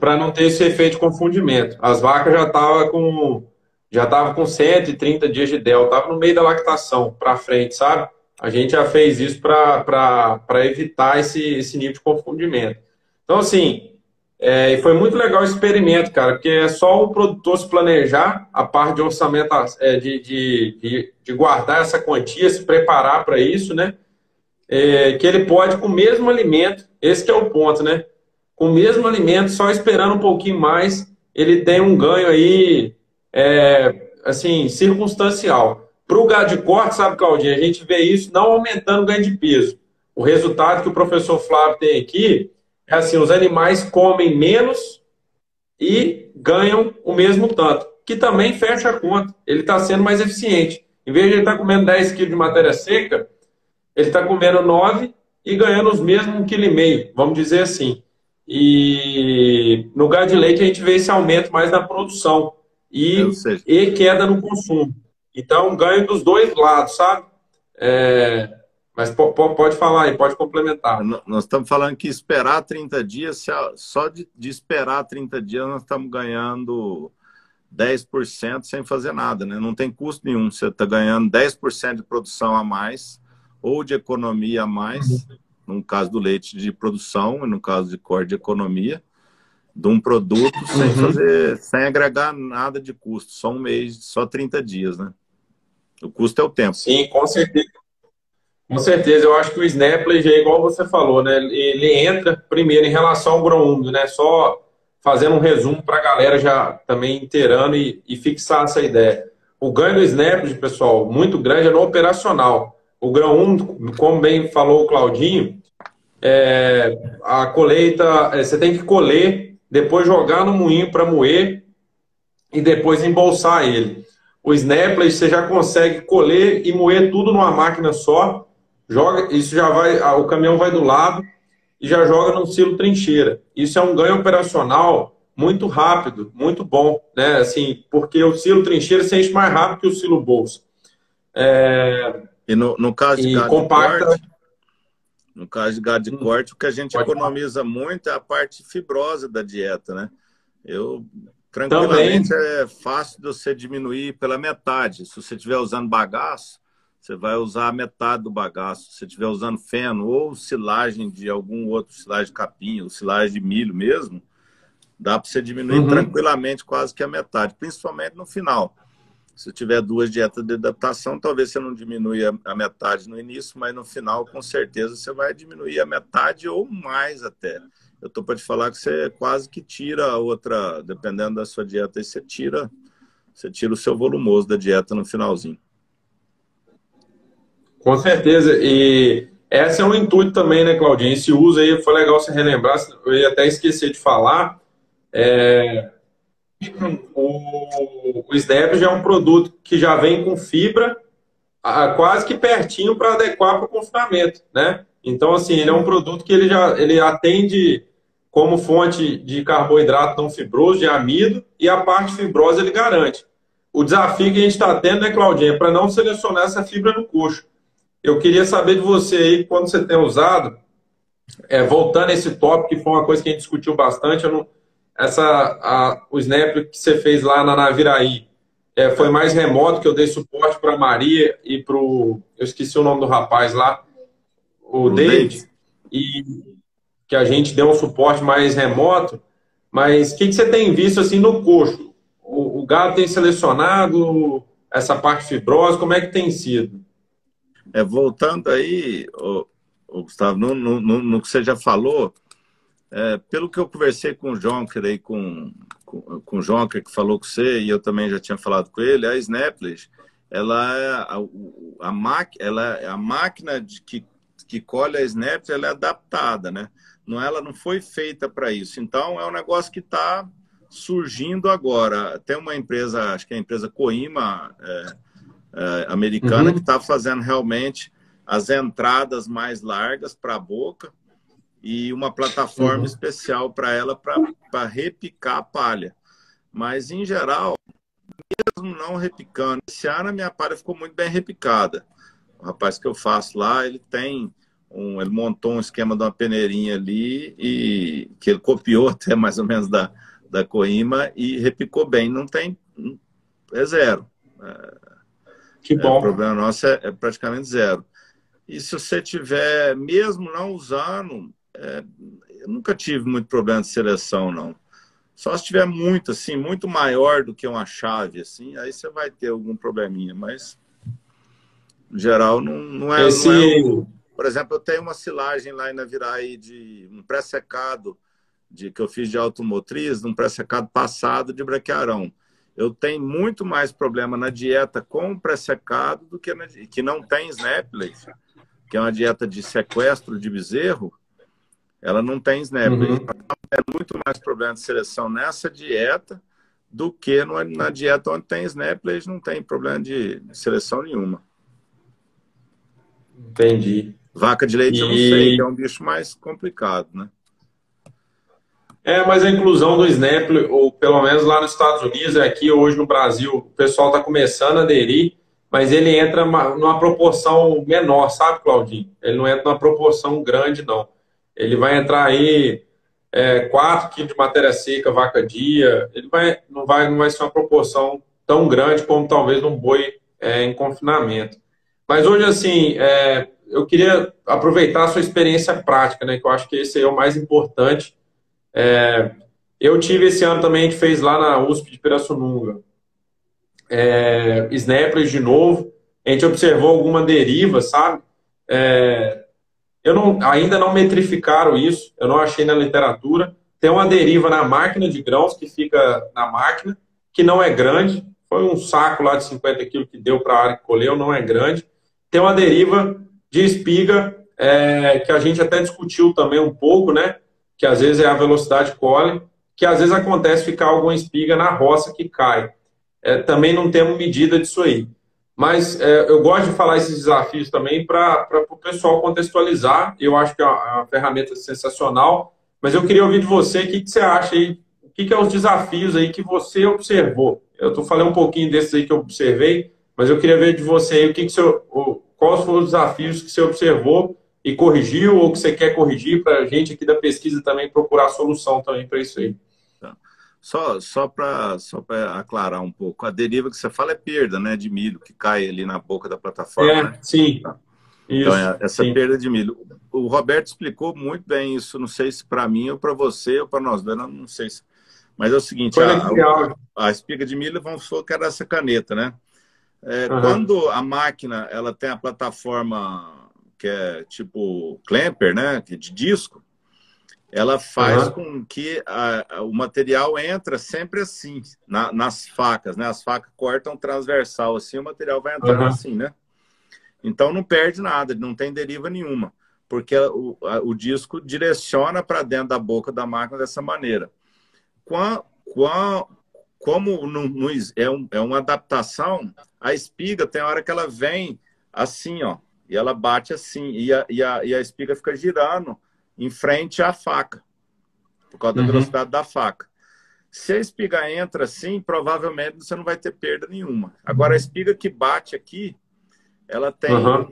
Para não ter esse efeito de confundimento. As vacas já estavam com 130 dias de DEL, estava no meio da lactação, para frente, sabe? A gente já fez isso para evitar esse nível de confundimento. Então, assim, foi muito legal o experimento, cara, porque é só o produtor se planejar, a parte de orçamento, de guardar essa quantia, se preparar para isso, né? Que ele pode, com o mesmo alimento, esse que é o ponto, né? Com o mesmo alimento, só esperando um pouquinho mais, ele tem um ganho aí, assim, circunstancial. Para o gado de corte, sabe, Claudinha, a gente vê isso não aumentando o ganho de peso. O resultado que o professor Flávio tem aqui é assim, os animais comem menos e ganham o mesmo tanto, que também fecha a conta. Ele está sendo mais eficiente. Em vez de ele estar comendo 10 quilos de matéria seca, ele está comendo 9 e ganhando os mesmos 1,5 kg, vamos dizer assim. E no gado de leite a gente vê esse aumento mais na produção e queda no consumo. Então, ganho dos dois lados, sabe? Mas pode falar aí, pode complementar. Nós estamos falando que esperar 30 dias, só de esperar 30 dias, nós estamos ganhando 10% sem fazer nada, né? Não tem custo nenhum. Você está ganhando 10% de produção a mais ou de economia a mais, no caso do leite de produção, e no caso de corte de economia, de um produto sem agregar nada de custo. Só um mês, só 30 dias, né? O custo é o tempo. Sim, com certeza. Com certeza. Eu acho que o Snaplage é igual você falou, né? Ele entra primeiro em relação ao grão úmido, né? Só fazendo um resumo para a galera já também inteirando e fixar essa ideia. O ganho do Snaplage, pessoal, muito grande é no operacional. O grão úmido, como bem falou o Claudinho, a colheita, você tem que colher, depois jogar no moinho para moer e depois embolsar ele. O Snaplage você já consegue colher e moer tudo numa máquina só. Isso já vai, o caminhão vai do lado e já joga no silo trincheira. Isso é um ganho operacional muito rápido, muito bom, né? Assim, porque o silo trincheira se enche mais rápido que o silo bolsa. E no caso de gado compacta... de corte, no caso de gado de corte, o que a gente economiza muito é a parte fibrosa da dieta, né? Tranquilamente é fácil de você diminuir pela metade. Se você estiver usando bagaço, você vai usar a metade do bagaço. Se você estiver usando feno ou silagem de algum outro, silagem de capim ou silagem de milho mesmo, dá para você diminuir tranquilamente quase que a metade, principalmente no final. Se tiver 2 dietas de adaptação, talvez você não diminua a metade no início, mas no final, com certeza, você vai diminuir a metade ou mais até. Eu estou para te falar que você quase que tira a outra, dependendo da sua dieta, aí você tira o seu volumoso da dieta no finalzinho. Com certeza. E esse é um intuito também, né, Claudinho? Esse uso aí, foi legal você relembrar, eu ia até esquecer de falar. O Snap já é um produto que já vem com fibra quase que pertinho para adequar para o confinamento, né? Então, assim, ele é um produto que ele atende como fonte de carboidrato não fibroso, de amido, e a parte fibrosa ele garante. O desafio que a gente está tendo, né, Claudinha, é para não selecionar essa fibra no coxo. Eu queria saber de você aí, quando você tem usado, voltando a esse tópico, que foi uma coisa que a gente discutiu bastante, o Snap que você fez lá na Naviraí, foi mais remoto, que eu dei suporte para a Maria e para o... Eu esqueci o nome do rapaz lá, o David, e que a gente deu um suporte mais remoto, mas o que você tem visto assim no coxo? O gado tem selecionado essa parte fibrosa, como é que tem sido? Voltando aí, Gustavo, no que você já falou, pelo que eu conversei com o Jonker aí, com o Jonker que falou com você, e eu também já tinha falado com ele, a Snaplage, ela é a máquina que colhe a Snap, ela é adaptada, né? Ela não foi feita para isso. Então, é um negócio que está surgindo agora. Tem uma empresa, acho que é a empresa Coima, americana, que está fazendo realmente as entradas mais largas para a boca e uma plataforma especial para ela para repicar a palha. Mas, em geral, mesmo não repicando, esse ano a minha palha ficou muito bem repicada. O rapaz que eu faço lá, ele montou um esquema de uma peneirinha ali e que ele copiou até mais ou menos da Coima e repicou bem. Não tem... É zero. Que bom. O problema nosso é praticamente zero. E se você tiver, mesmo não usando, eu nunca tive muito problema de seleção, não. Só se tiver muito, assim, muito maior do que uma chave, assim, aí você vai ter algum probleminha, mas, em geral, não é... Por exemplo, eu tenho uma silagem lá em Naviraí de um pré-secado que eu fiz de automotriz, um pré-secado passado de braquiarão. Eu tenho muito mais problema na dieta com pré-secado do que não tem Snaplage, que é uma dieta de sequestro de bezerro, ela não tem Snaplage. É muito mais problema de seleção nessa dieta do que na dieta onde tem Snaplage, não tem problema de seleção nenhuma. Entendi. Vaca de leite eu não sei, que é um bicho mais complicado, né? Mas a inclusão do Snap, ou pelo menos lá nos Estados Unidos, aqui hoje no Brasil, o pessoal está começando a aderir, mas ele entra numa proporção menor, sabe, Claudinho? Ele não entra numa proporção grande, não. Ele vai entrar aí 4 quilos de matéria seca, vaca dia. Ele não vai ser uma proporção tão grande como talvez um boi em confinamento. Mas hoje, assim, eu queria aproveitar a sua experiência prática, né? Que eu acho que esse aí é o mais importante. Eu tive esse ano também, a gente fez lá na USP de Pirassununga, Snaplage de novo. A gente observou alguma deriva, sabe? Ainda não metrificaram isso, eu não achei na literatura. Tem uma deriva na máquina de grãos que fica na máquina, que não é grande. Foi um saco lá de 50 quilos que deu para a área que colheu, não é grande. Tem uma deriva de espiga, que a gente até discutiu também um pouco, né? Que às vezes é a velocidade colhe, que às vezes acontece ficar alguma espiga na roça que cai. Também não temos medida disso aí. Mas eu gosto de falar esses desafios também para o pessoal contextualizar. Eu acho que é uma ferramenta sensacional, mas eu queria ouvir de você, o que você acha aí, o que é os desafios aí que você observou? Eu estou falando um pouquinho desses aí que eu observei, mas eu queria ver de você aí, quais foram os desafios que você observou e corrigiu, ou que você quer corrigir, para a gente aqui da pesquisa também procurar solução também para isso aí. Só para aclarar um pouco, a deriva que você fala é perda, né, de milho que cai ali na boca da plataforma, né? Sim, Então, isso, essa sim. perda de milho. O Roberto explicou muito bem isso, não sei se para mim ou para você ou para nós dois, não sei se... Mas é o seguinte, Foi legal. a espiga de milho, vamos supor que era essa caneta, né? Aham, Quando a máquina ela tem a plataforma que é tipo clamper, né, que é de disco, ela faz aham, com que o material entra sempre assim, nas facas, né? As facas cortam transversal assim, o material vai entrando aham, assim, né? Então não perde nada, não tem deriva nenhuma, porque o disco direciona para dentro da boca da máquina dessa maneira. Qua- qua- Como é uma adaptação, a espiga tem hora que ela vem assim, ó, e ela bate assim, e a espiga fica girando em frente à faca, por causa da uhum, velocidade da faca. Se a espiga entra assim, provavelmente você não vai ter perda nenhuma. Agora, a espiga que bate aqui, ela tem, aham,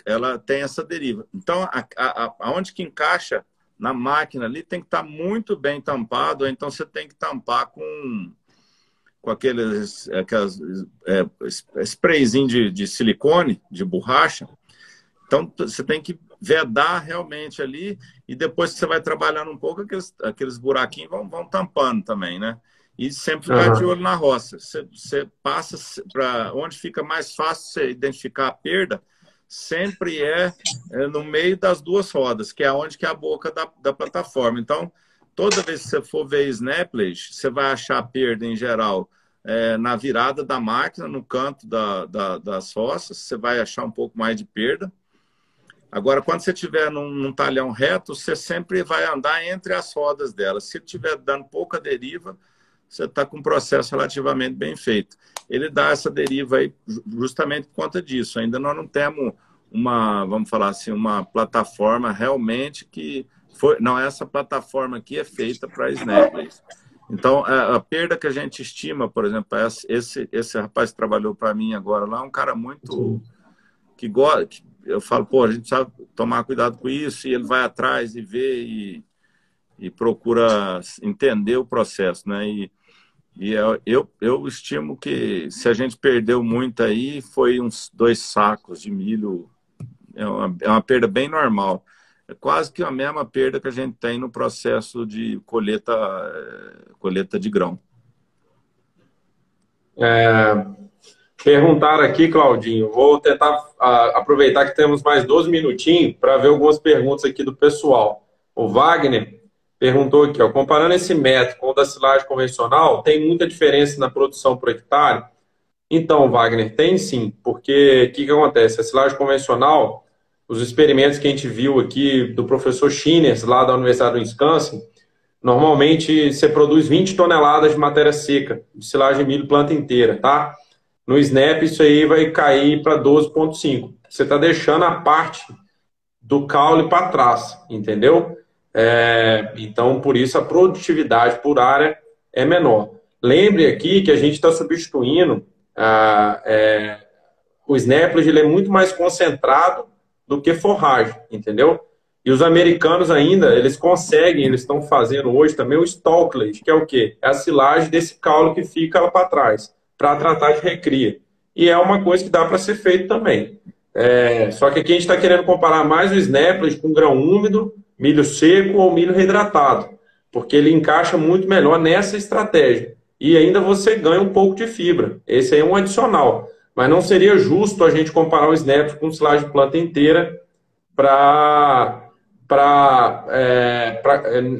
ela tem essa deriva. Então, aonde que encaixa na máquina ali tem que estar muito bem tampado, ou então você tem que tampar com aquelas sprayzinho de silicone, de borracha. Então, você tem que vedar realmente ali e depois que você vai trabalhando um pouco, aqueles buraquinhos vão tampando também, né? E sempre ficar de aham, olho na roça. Você passa para onde fica mais fácil você identificar a perda, sempre no meio das duas rodas, que é onde que é a boca da plataforma. Então, toda vez que você for ver snaplage, você vai achar a perda em geral na virada da máquina, no canto das roças, você vai achar um pouco mais de perda. Agora, quando você estiver num talhão reto, você sempre vai andar entre as rodas dela. Se estiver dando pouca deriva, você está com um processo relativamente bem feito. Ele dá essa deriva aí justamente por conta disso. Ainda nós não temos vamos falar assim, uma plataforma realmente que foi. Não, essa plataforma aqui é feita para snaplings. Então, a perda que a gente estima, por exemplo, esse rapaz que trabalhou para mim agora lá, é um cara muito que gosta. Eu falo, pô, a gente precisa tomar cuidado com isso, e ele vai atrás e vê e procura entender o processo, né? E eu estimo que se a gente perdeu muito aí, foi uns 2 sacos de milho, é uma perda bem normal. É quase que a mesma perda que a gente tem no processo de colheita de grão. Perguntaram aqui, Claudinho. Vou tentar aproveitar que temos mais 12 minutinhos para ver algumas perguntas aqui do pessoal. O Wagner perguntou aqui, ó, comparando esse método com o da silagem convencional, tem muita diferença na produção por hectare? Então, Wagner, tem sim, porque o que acontece? A silagem convencional, os experimentos que a gente viu aqui do professor Schiners, lá da Universidade do Wisconsin, normalmente você produz 20 toneladas de matéria seca, de silagem de milho planta inteira, tá? No Snap, isso aí vai cair para 12,5. Você está deixando a parte do caule para trás, entendeu? Então, por isso, a produtividade por área é menor. Lembre aqui que a gente está substituindo o Snapple, ele é muito mais concentrado do que forragem, entendeu? E os americanos ainda, eles conseguem, eles estão fazendo hoje também o stalklage, que é o quê? É a silagem desse caule que fica lá para trás, para tratar de recria. E é uma coisa que dá para ser feito também. Só que aqui a gente está querendo comparar mais o snaplage com grão úmido, milho seco ou milho reidratado, porque ele encaixa muito melhor nessa estratégia. E ainda você ganha um pouco de fibra. Esse aí é um adicional. Mas não seria justo a gente comparar o snap com silagem de planta inteira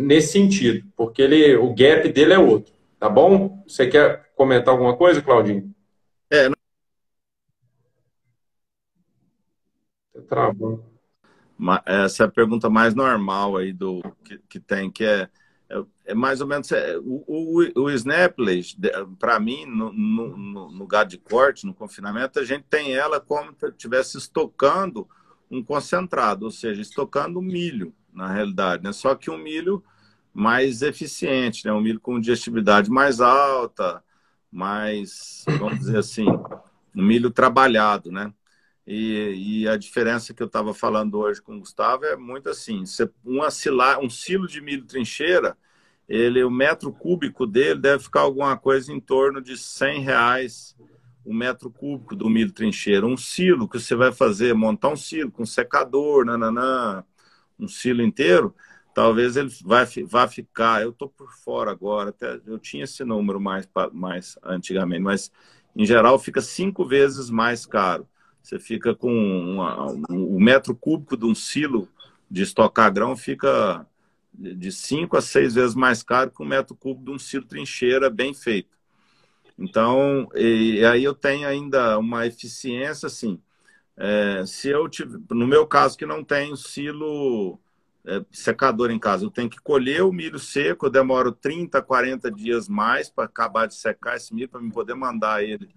nesse sentido, porque o gap dele é outro. Tá bom? Você quer comentar alguma coisa, Claudinho? É, Travou. essa é a pergunta mais normal aí que tem, que é mais ou menos o snaplage, para mim, no gado de corte, no confinamento, a gente tem ela como se estivesse estocando um concentrado, ou seja, estocando milho, na realidade, né? Só que um milho mais eficiente, né? Um milho com digestibilidade mais alta, mais, vamos dizer assim, um milho trabalhado, né? E a diferença que eu estava falando hoje com o Gustavo é muito assim: um silo de milho trincheira, o metro cúbico dele deve ficar alguma coisa em torno de R$ 100 o metro cúbico do milho trincheiro. Um silo que você vai fazer, montar um silo com secador, nananã, um silo inteiro, talvez ele vá ficar, eu estou por fora agora, até eu tinha esse número mais antigamente, mas em geral fica 5 vezes mais caro. Você fica com o metro cúbico de um silo de estocar grão fica de 5 a 6 vezes mais caro que um metro cúbico de um silo trincheira bem feito. Então, e aí eu tenho ainda uma eficiência assim. Se eu tiver, no meu caso que não tenho silo secador em casa, eu tenho que colher o milho seco, eu demoro 30, 40 dias mais para acabar de secar esse milho, para eu poder mandar ele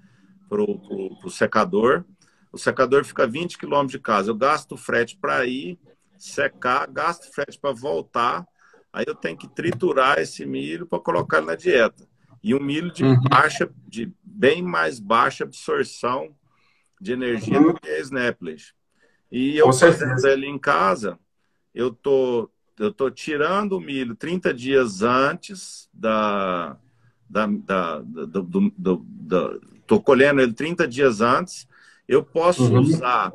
pro secador. O secador fica a 20 km de casa. Eu gasto frete para ir secar, gasto frete para voltar. Aí eu tenho que triturar esse milho para colocar ele na dieta. E um milho de bem mais baixa absorção de energia do que a Snaplage. E eu fazendo ele em casa, eu tô tirando o milho 30 dias antes tô colhendo ele 30 dias antes. Eu posso usar,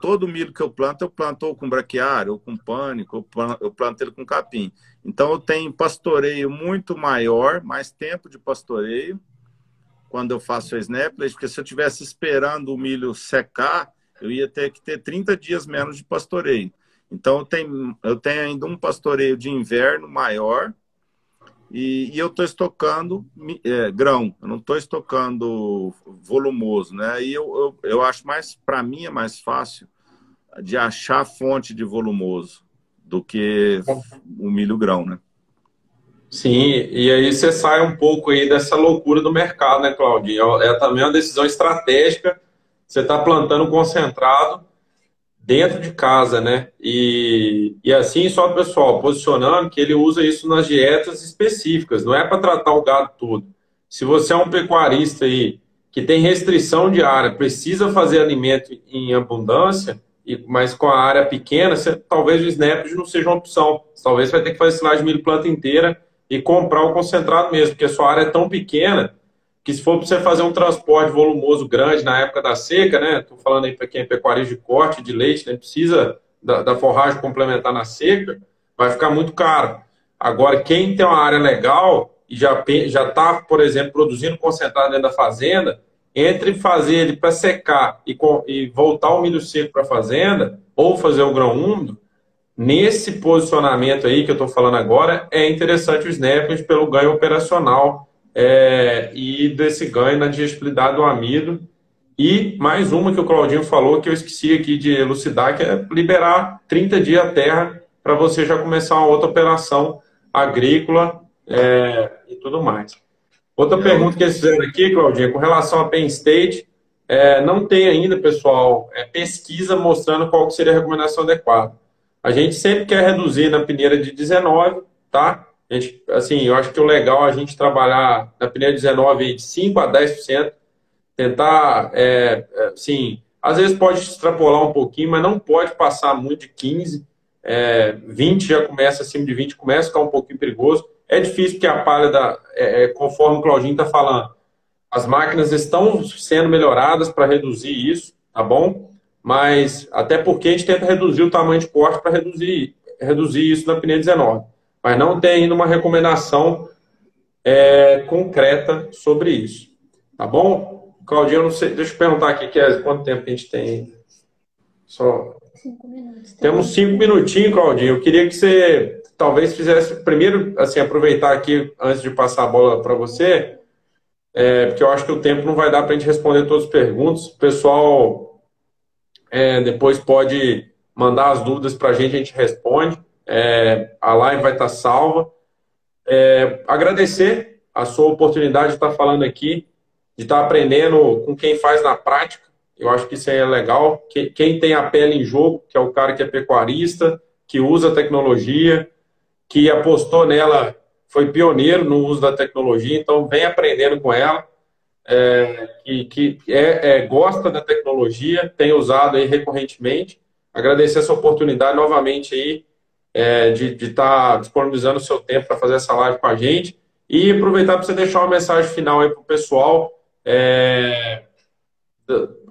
todo milho que eu planto ou com braquiária, ou com pânico, eu planto ele com capim. Então eu tenho pastoreio muito maior, mais tempo de pastoreio, quando eu faço a Snaplage, porque se eu estivesse esperando o milho secar, eu ia ter que ter 30 dias menos de pastoreio. Então eu tenho ainda um pastoreio de inverno maior, e eu estou estocando grão, eu não estou estocando volumoso, né? E eu acho para mim é mais fácil de achar fonte de volumoso do que o milho grão, né? Sim, e aí você sai um pouco aí dessa loucura do mercado, né, Claudinho? É também uma decisão estratégica. Você está plantando concentrado dentro de casa, né? E assim, só pessoal, posicionando que ele usa isso nas dietas específicas, não é para tratar o gado todo. Se você é um pecuarista aí que tem restrição de área, precisa fazer alimento em abundância, mas com a área pequena, talvez o Snaplage não seja uma opção. Talvez você vai ter que fazer silagem de milho planta inteira e comprar o concentrado mesmo, porque a sua área é tão pequena que se for para você fazer um transporte volumoso grande na época da seca, né? Estou falando aí para quem é pecuarista de corte, de leite, né? Precisa da forragem complementar na seca, vai ficar muito caro. Agora, quem tem uma área legal e já está, por exemplo, produzindo concentrado dentro da fazenda, entre fazer ele para secar e voltar o milho seco para a fazenda, ou fazer o grão úmido, nesse posicionamento aí que eu estou falando agora, é interessante o Snaplage pelo ganho operacional e desse ganho na digestibilidade do amido. E mais uma que o Claudinho falou, que eu esqueci aqui de elucidar, que é liberar 30 dias a terra para você já começar uma outra operação agrícola e tudo mais. Outra pergunta que eles fizeram aqui, Claudinho, com relação a Penn State, não tem ainda, pessoal, pesquisa mostrando qual seria a recomendação adequada. A gente sempre quer reduzir na peneira de 19, tá? Assim, eu acho que o legal é a gente trabalhar na peneira de 19 de 5 a 10%, tentar, assim, às vezes pode extrapolar um pouquinho, mas não pode passar muito de 15, 20 já começa, acima de 20 começa a ficar um pouquinho perigoso. É difícil porque a palha, conforme o Claudinho está falando, as máquinas estão sendo melhoradas para reduzir isso, tá bom? Mas até porque a gente tenta reduzir o tamanho de corte para reduzir isso na peneira 19. Mas não tem ainda uma recomendação concreta sobre isso. Tá bom? Claudinho, eu não sei, deixa eu perguntar aqui, quanto tempo que a gente tem? Só 5 minutos. Temos 5 minutinhos, Claudinho. Eu queria que você talvez fizesse, primeiro, assim, aproveitar aqui, antes de passar a bola para você, porque eu acho que o tempo não vai dar para a gente responder todas as perguntas. O pessoal depois pode mandar as dúvidas para a gente responde. A live vai estar salva. Agradecer a sua oportunidade de estar falando aqui, de estar aprendendo com quem faz na prática. Eu acho que isso aí é legal. Quem tem a pele em jogo, que é o cara que é pecuarista, que usa a tecnologia, que apostou nela, foi pioneiro no uso da tecnologia, então vem aprendendo com ela, que gosta da tecnologia, tem usado aí recorrentemente. Agradecer essa oportunidade novamente aí de estar disponibilizando o seu tempo para fazer essa live com a gente. E aproveitar para você deixar uma mensagem final aí para o pessoal.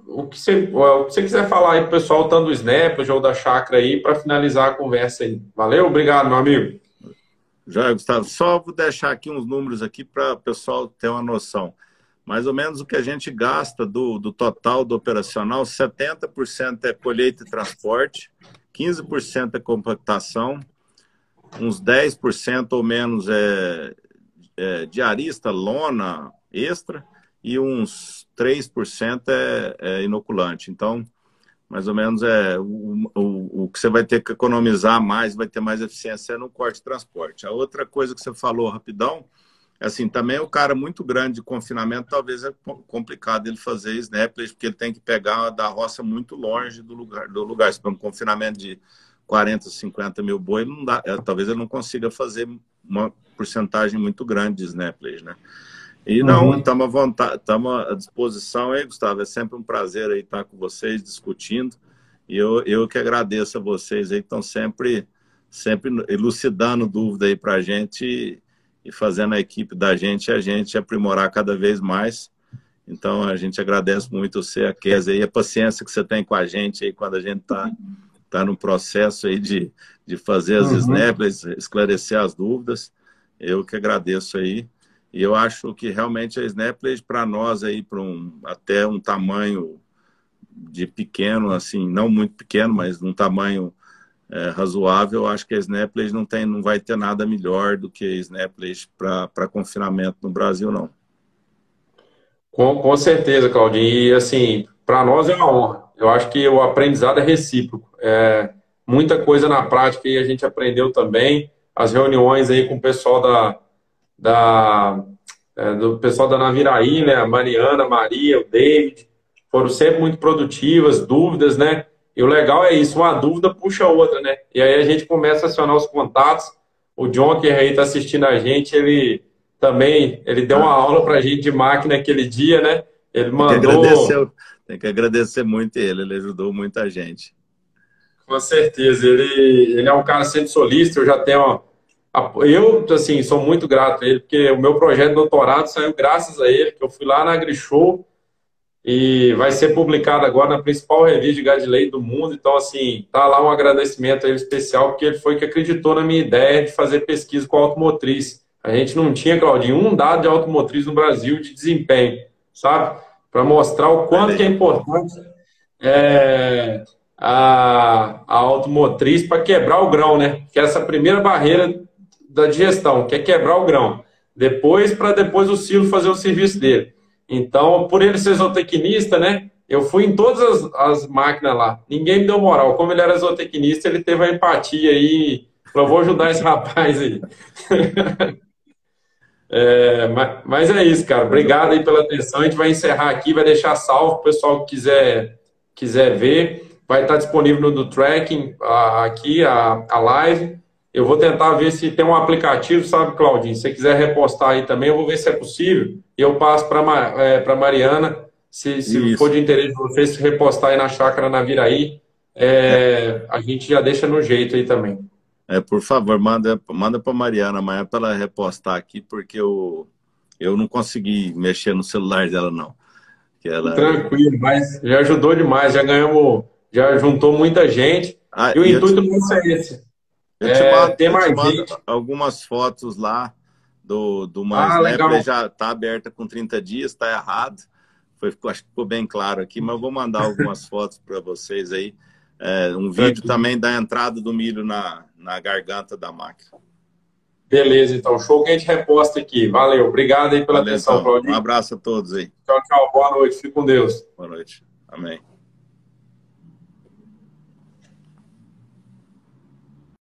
O que você quiser falar aí para o pessoal, tanto do Snap ou da Chácara aí, para finalizar a conversa aí. Valeu, obrigado, meu amigo. Já, Gustavo, só vou deixar aqui uns números aqui para o pessoal ter uma noção. Mais ou menos o que a gente gasta do total do operacional, 70% é colheita e transporte, 15% é compactação, uns 10% ou menos é diarista, lona, extra, e uns 3% é inoculante. Então, mais ou menos o que você vai ter que economizar mais, vai ter mais eficiência no corte de transporte. A outra coisa que você falou rapidão, assim, também o cara muito grande de confinamento, talvez é complicado ele fazer snaplage, porque ele tem que pegar da roça muito longe do lugar. Se for um confinamento de 40, 50 mil boi, não dá, talvez ele não consiga fazer uma porcentagem muito grande de snaplage, né? E não, estamos à disposição aí, Gustavo. É sempre um prazer aí estar com vocês, discutindo. E eu que agradeço a vocês aí que estão sempre elucidando dúvida aí para a gente e fazendo a equipe da gente, a gente aprimorar cada vez mais. Então, a gente agradece muito você, a Kézia, e a paciência que você tem com a gente aí quando a gente tá no processo aí de fazer as snaps, esclarecer as dúvidas. Eu que agradeço aí. E eu acho que realmente a snaplage para nós aí, até um tamanho de pequeno, assim, não muito pequeno, mas um tamanho razoável, eu acho que a snaplage não vai ter nada melhor do que a snaplage para confinamento no Brasil, não. Com certeza, Claudinho. E, assim, para nós é uma honra. Eu acho que o aprendizado é recíproco. Muita coisa na prática e a gente aprendeu também. As reuniões aí com o pessoal do pessoal da Naviraí, né? A Mariana, a Maria, o David, foram sempre muito produtivas, dúvidas, né? E o legal é isso, uma dúvida puxa a outra, né? E aí a gente começa a acionar os contatos. O John, que aí está assistindo a gente, ele deu uma aula para a gente de máquina aquele dia, né? Ele mandou... Tem que agradecer muito ele ajudou muita gente. Com certeza, ele é um cara sempre solícito, eu já tenho... Eu, assim, sou muito grato a ele, porque o meu projeto de doutorado saiu graças a ele, que eu fui lá na AgriShow e vai ser publicado agora na principal revista de gado de leite do mundo. Então, assim, tá lá um agradecimento a ele especial, porque ele foi que acreditou na minha ideia de fazer pesquisa com automotriz. A gente não tinha, Claudinho, um dado de automotriz no Brasil de desempenho, sabe? Para mostrar o quanto que é importante a automotriz para quebrar o grão, né? Que é essa primeira barreira da digestão, que é quebrar o grão. Para depois o silo fazer o serviço dele. Então, por ele ser zootecnista, né? Eu fui em todas as máquinas lá. Ninguém me deu moral. Como ele era zootecnista, ele teve a empatia aí. Falou, vou ajudar esse rapaz aí. Mas é isso, cara. Obrigado aí pela atenção. A gente vai encerrar aqui, vai deixar salvo. O pessoal que quiser ver. Vai estar disponível no do tracking aqui, a live. Eu vou tentar ver se tem um aplicativo, sabe, Claudinho? Se você quiser repostar aí também, eu vou ver se é possível. E eu passo para a Mariana, se for de interesse de vocês, repostar aí na Chácara Naviraí. A gente já deixa no jeito aí também. Por favor, manda para a Mariana amanhã para ela repostar aqui, porque eu não consegui mexer no celular dela, não. Tranquilo, mas já ajudou demais, já ganhamos, já juntou muita gente. E o intuito nosso é esse. Eu te mando algumas fotos lá do Snap, já está aberta com 30 dias, está errado. Acho que ficou bem claro aqui, mas eu vou mandar algumas fotos para vocês aí. Um vídeo também da entrada do milho na garganta da máquina. Beleza, então. Show que a gente reposta aqui. Valeu. Obrigado aí pela atenção, então. Claudinho. Um abraço a todos aí. Tchau, tchau. Boa noite. Fique com Deus. Boa noite. Amém.